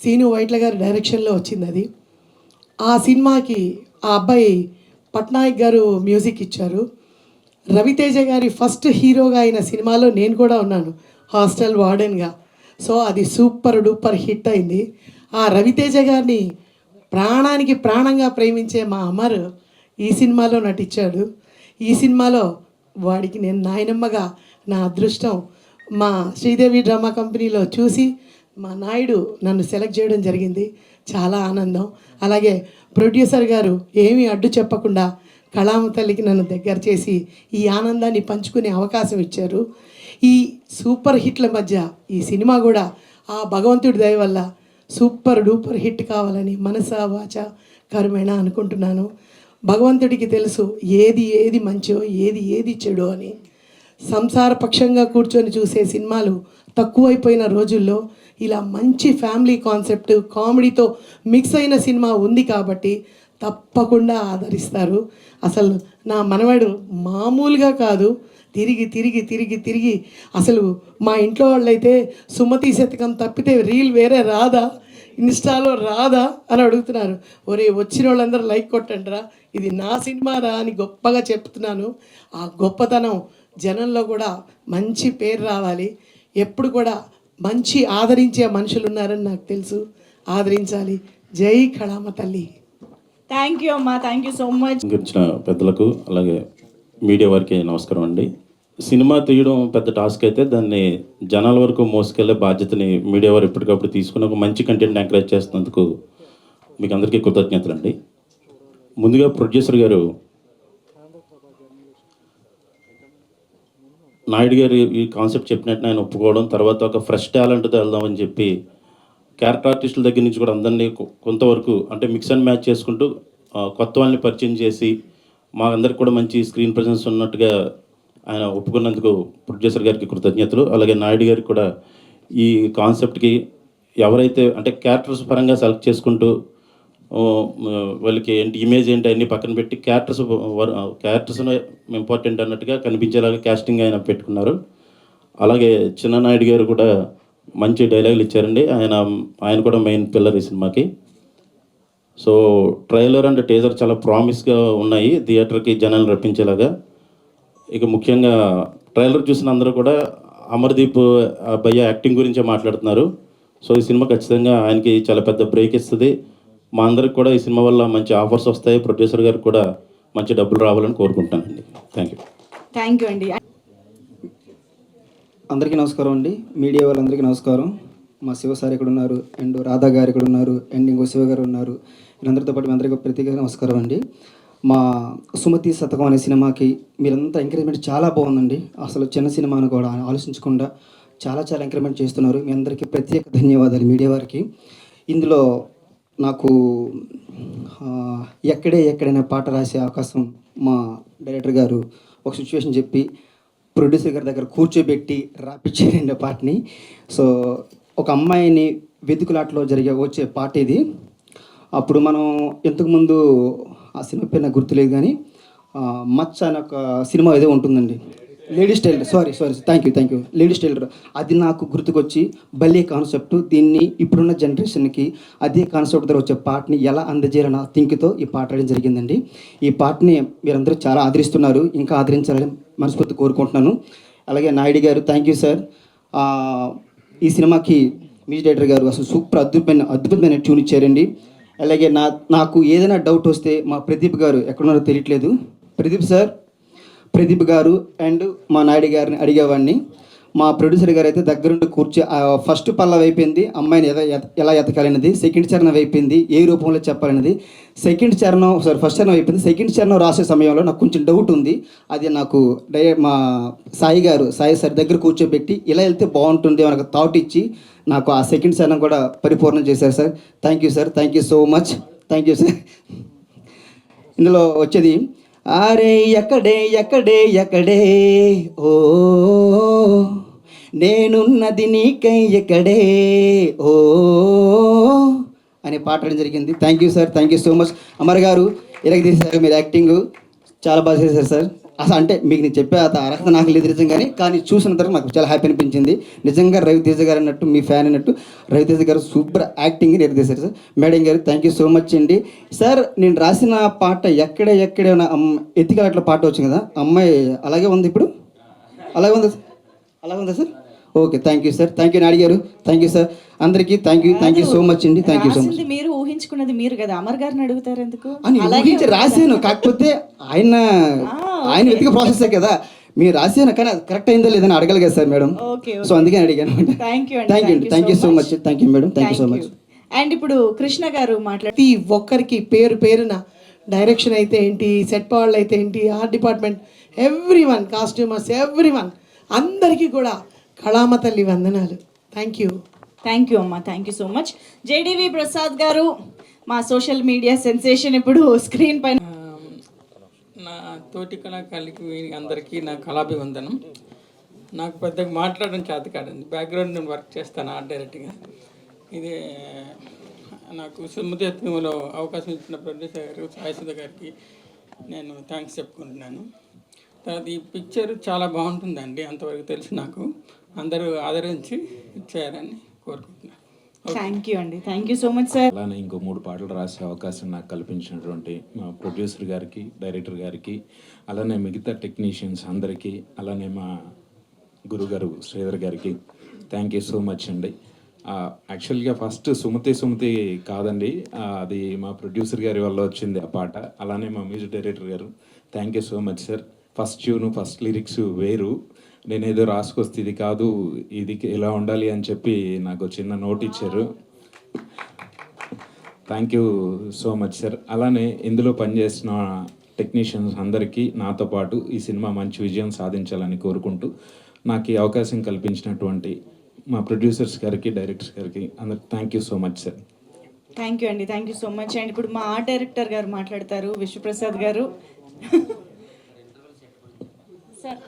సీను వైట్ల గారి డైరెక్షన్లో వచ్చింది అది. ఆ సినిమాకి ఆ అబ్బాయి పట్నాయక్ గారు మ్యూజిక్ ఇచ్చారు. రవితేజ గారి ఫస్ట్ హీరోగా అయిన సినిమాలో నేను కూడా ఉన్నాను, హాస్టల్ వార్డెన్గా. సో అది సూపర్ డూపర్ హిట్ అయింది. ఆ రవితేజ గారిని ప్రాణానికి ప్రాణంగా ప్రేమించే మా అమర్ ఈ సినిమాలో నటించాడు. ఈ సినిమాలో వాడికి నేను నాయనమ్మగా, నా అదృష్టం మా శ్రీదేవి డ్రామా కంపెనీలో చూసి మా నాయుడు నన్ను సెలెక్ట్ చేయడం జరిగింది. చాలా ఆనందం. అలాగే ప్రొడ్యూసర్ గారు ఏమీ అడ్డు చెప్పకుండా కళామ తల్లికి నన్ను దగ్గర చేసి ఈ ఆనందాన్ని పంచుకునే అవకాశం ఇచ్చారు. ఈ సూపర్ హిట్ల మధ్య ఈ సినిమా కూడా ఆ భగవంతుడి దయ వల్ల సూపర్ డూపర్ హిట్ కావాలని మనసా వాచ కర్మేణ అనుకుంటున్నాను. భగవంతుడికి తెలుసు ఏది మంచో ఏది చెడో అని. సంసారపక్షంగా కూర్చొని చూసే సినిమాలు తక్కువైపోయిన రోజుల్లో ఇలా మంచి ఫ్యామిలీ కాన్సెప్ట్ కామెడీతో మిక్స్ అయిన సినిమా ఉంది కాబట్టి తప్పకుండా ఆదరిస్తారు. అసలు నా మనవడు మామూలుగా కాదు, తిరిగి అసలు మా ఇంట్లో వాళ్ళైతే సుమతి శతకం తప్పితే రీల్ వేరే రాదా, ఇన్స్టాలో రాదా అని అడుగుతున్నారు. ఒరే వచ్చిన వాళ్ళందరూ లైక్ కొట్టండి రా, ఇది నా సినిమా రా అని గొప్పగా చెప్తున్నాను. ఆ గొప్పతనం జనంలో కూడా మంచి పేరు రావాలి. ఎప్పుడు కూడా మంచి ఆదరించే మనుషులు ఉన్నారని నాకు తెలుసు. ఆదరించాలి. జై కళామ తల్లి. థ్యాంక్ యూ అమ్మా, థ్యాంక్ యూ సో మచ్. గురించిన పెద్దలకు అలాగే మీడియా వారికి నమస్కారం అండి. సినిమా తీయడం పెద్ద టాస్క్ అయితే దాన్ని జనాల వరకు మోసుకెళ్లే బాధ్యతని మీడియా వారు ఎప్పటికప్పుడు తీసుకుని ఒక మంచి కంటెంట్ ఎంకరేజ్ చేస్తున్నందుకు మీకు అందరికీ కృతజ్ఞతలు అండి. ముందుగా ప్రొడ్యూసర్ గారు నాయుడు గారు ఈ కాన్సెప్ట్ చెప్పినట్టు ఆయన ఒప్పుకోవడం, తర్వాత ఒక ఫ్రెష్ టాలెంట్తో వెళ్దామని చెప్పి క్యారెక్టర్ ఆర్టిస్టుల దగ్గర నుంచి కూడా అందరినీ కొంతవరకు అంటే మిక్స్ అండ్ మ్యాచ్ చేసుకుంటూ కొత్త వాళ్ళని పరిచయం చేసి మా అందరికి కూడా మంచి స్క్రీన్ ప్రజెన్స్ ఉన్నట్టుగా ఆయన ఒప్పుకున్నందుకు ప్రొడ్యూసర్ గారికి కృతజ్ఞతలు. అలాగే నాయుడు గారికి కూడా ఈ కాన్సెప్ట్కి ఎవరైతే అంటే క్యారెక్టర్స్ పరంగా సెలెక్ట్ చేసుకుంటూ వాళ్ళకి ఏంటి ఇమేజ్ ఏంటి అన్నీ పక్కన పెట్టి క్యారెక్టర్స్ ఇంపార్టెంట్ అన్నట్టుగా కనిపించేలాగా క్యాస్టింగ్ ఆయన పెట్టుకున్నారు. అలాగే చిన్న నాయుడు గారు కూడా మంచి డైలాగులు ఇచ్చారండి. ఆయన కూడా మెయిన్ పిల్లర్ ఈ సినిమాకి. సో ట్రైలర్ అండ్ టీజర్ చాలా ప్రామిస్గా ఉన్నాయి, థియేటర్కి జనాలు రప్పించేలాగా. ఇక ముఖ్యంగా ట్రైలర్ చూసిన అందరూ కూడా అమర్దీప్ భయ్య యాక్టింగ్ గురించే మాట్లాడుతున్నారు. సో ఈ సినిమా ఖచ్చితంగా ఆయనకి చాలా పెద్ద బ్రేక్ ఇస్తుంది. మా అందరికి కూడా ఈ సినిమా వల్ల మంచి ఆఫర్స్ వస్తాయి. ప్రొడ్యూసర్ గారికి కూడా మంచి డబ్బులు రావాలని కోరుకుంటానండి. థ్యాంక్ యూ అండి. అందరికీ నమస్కారం అండి. మీడియా వాళ్ళందరికీ నమస్కారం. మా శివ సార్ ఇక్కడ ఉన్నారు, అండ్ రాధా గారు ఇక్కడ ఉన్నారు, అండ్ ఇంకో శివ గారు ఉన్నారు. వీళ్ళందరితో పాటు మీ అందరికీ ప్రత్యేకంగా నమస్కారం అండి. మా సుమతి శతకం అనే సినిమాకి మీరంతా ఎంకరేజ్మెంట్ చాలా బాగుందండి. అసలు చిన్న సినిమాను కూడా ఆలోచించకుండా చాలా ఎంకరేజ్మెంట్ చేస్తున్నారు. మీ అందరికీ ప్రత్యేక ధన్యవాదాలు మీడియా వారికి. ఇందులో నాకు ఎక్కడైనా పాట రాసే అవకాశం మా డైరెక్టర్ గారు ఒక సిచ్యువేషన్ చెప్పి ప్రొడ్యూసర్ గారి దగ్గర కూర్చోబెట్టి రాపిచ్చారండి ఆ పాటని. సో ఒక అమ్మాయిని వెతుకులాటలో వచ్చే పాట ఇది. అప్పుడు మనం ఇంతకుముందు ఆ సినిమా పేరు నాకు గుర్తులేదు కానీ మచ్చ అనే ఒక సినిమా ఏదో ఉంటుందండి, ladies tailor, sorry thank you ladies tailor. అది నాకు గుర్తుకొచ్చి భలే కాన్సెప్ట్, దీన్ని ఇప్పుడున్న జనరేషన్కి అదే కాన్సెప్ట్ ద్వారా వచ్చే పాటని ఎలా అందజేయాలన్న థింక్తో ఈ పాట రాయడం జరిగిందండి. ఈ పాటని మీరందరూ చాలా ఆదరిస్తున్నారు, ఇంకా ఆదరించాలని మనస్ఫూర్తి కోరుకుంటున్నాను. అలాగే నాయుడు గారు థ్యాంక్ యూ సార్. ఈ సినిమాకి మ్యూజిక్ డైరెక్టర్ గారు అసలు సూపర్ అద్భుతమైన ట్యూన్ ఇచ్చారండి. అలాగే నాకు ఏదైనా డౌట్ వస్తే మా ప్రదీప్ గారు ఎక్కడున్నారో తెలియట్లేదు, ప్రదీప్ గారు అండ్ మా నాయుడు గారిని అడిగేవాడిని. మా ప్రొడ్యూసర్ గారు అయితే దగ్గరుండి ఫస్ట్ పల్లవి అయిపోయింది, అమ్మాయిని ఎలా ఎతకాలనేది. సెకండ్ చరణం అయిపోయింది, ఏ రూపంలో చెప్పాలనేది. ఫస్ట్ చరణం అయిపోయింది. సెకండ్ చరణం రాసే సమయంలో నాకు కొంచెం డౌట్ ఉంది. అది నాకు మా సాయి సార్ దగ్గర కూర్చోబెట్టి ఇలా వెళ్తే బాగుంటుంది మనకు థాట్ ఇచ్చి నాకు ఆ సెకండ్ చరణం కూడా పరిపూర్ణం చేశారు sir. Thank you sir, thank you so much, thank you sir. ఇందులో వచ్చేది అరే ఎక్కడే ఓ నేనున్నది నీకై ఎక్కడే ఓ అనే పాట జరిగింది. Thank you sir, thank you so much. Amar గారు ఇలాగ తీసేసారు, మీరు యాక్టింగ్ చాలా బాగా చేశారు సార్. అసలు అంటే మీకు నేను చెప్పే అర్హత నాకు లేదు నిజంగానే, కానీ చూసిన తర్వాత నాకు చాలా హ్యాపీ అనిపించింది. నిజంగా రవితేజ గారు అన్నట్టు, మీ ఫ్యాన్ అన్నట్టు రవితేజ గారు సూపర్ యాక్టింగ్ నిర్దేశారు సార్. మేడం గారు థ్యాంక్ యూ సో మచ్ అండి. సార్ నేను రాసిన పాట ఎక్కడే ఎత్తికలట్ల పాట వచ్చింది కదా, అమ్మాయి అలాగే ఉంది ఇప్పుడు, అలాగే ఉందా sir? Okay thank you sir, thank you Naidu గారు, థ్యాంక్ యూ సార్. అందరికీ థ్యాంక్ యూ సో మచ్ అండి. Thank you so much. మీరు ఊహించుకున్నది మీరు కదా, అమర్ గారిని అడుగుతారు ఎందుకు? ఊహించి రాశాను, కాకపోతే ఆయన వెతికే ప్రాసెస్ కదా, మీరు రాశాను కానీ అది కరెక్ట్ అయిందో లేదని అడగాలి కదా సార్ మేడం. సో అందుకే అడిగాను. Thank you thank you so much, thank you madam, thank you so much. And ఇప్పుడు కృష్ణ గారు ప్రతి ఒక్కరికి పేరున డైరెక్షన్ అయితే ఏంటి, సెట్ వాళ్ళు అయితే ఏంటి, art department, every one, costumers, every one, అందరికీ కూడా కళామ తల్లి వందనాలు. Thank you. థ్యాంక్ యూ అమ్మా, thank you so much. JDV Prasad గారు, మా సోషల్ మీడియా సెన్సేషన్, ఇప్పుడు స్క్రీన్ పైన. నా తోటి కళాకారులకి అందరికీ నా కళాభివందనం. నాకు పెద్దగా మాట్లాడడం చేత కాదండి, బ్యాక్గ్రౌండ్ నేను వర్క్ చేస్తాను ఆర్ట్ డైరెక్ట్గా. ఇది నాకు సుమతిలో అవకాశం ఇచ్చిన ప్రొడ్యూసర్ గారు సాయిసుధ గారికి నేను థ్యాంక్స్ చెప్పుకుంటున్నాను. తర్వాత ఈ పిక్చర్ చాలా బాగుంటుందండి, అంతవరకు తెలుసు నాకు. అందరూ ఆదరించి చేయాలని కోరుకుంటున్నాను. థ్యాంక్ యూ అండి, thank you so much sir. అలానే ఇంకో 3 పాటలు రాసే అవకాశం నాకు కల్పించినటువంటి మా ప్రొడ్యూసర్ గారికి, డైరెక్టర్ గారికి, అలానే మిగతా టెక్నీషియన్స్ అందరికీ, అలానే మా గురుగారు శ్రీధర్ గారికి థ్యాంక్ యూ సో మచ్ అండి. యాక్చువల్గా ఫస్ట్ సుమతి కాదండి, అది మా ప్రొడ్యూసర్ గారి వల్ల వచ్చింది ఆ పాట. అలానే మా మ్యూజిక్ డైరెక్టర్ గారు thank you so much sir. First tune, first lyrics వేరు, నేనేదో రాసుకొస్తే ఇది కాదు, ఇది ఇలా ఉండాలి అని చెప్పి నాకు చిన్న నోట్ ఇచ్చారు. Thank you so much sir. అలానే ఇందులో పనిచేసిన టెక్నీషియన్స్ అందరికీ నాతో పాటు ఈ సినిమా మంచి విజయం సాధించాలని కోరుకుంటూ నాకు ఈ అవకాశం కల్పించినటువంటి మా ప్రొడ్యూసర్స్ గారికి, డైరెక్టర్స్ గారికి అందరికి thank you so much sir. Thank you అండి, thank you so much. And ఇప్పుడు మా ఆర్ట్ డైరెక్టర్ గారు మాట్లాడతారు, విశ్వప్రసాద్ గారు. సార్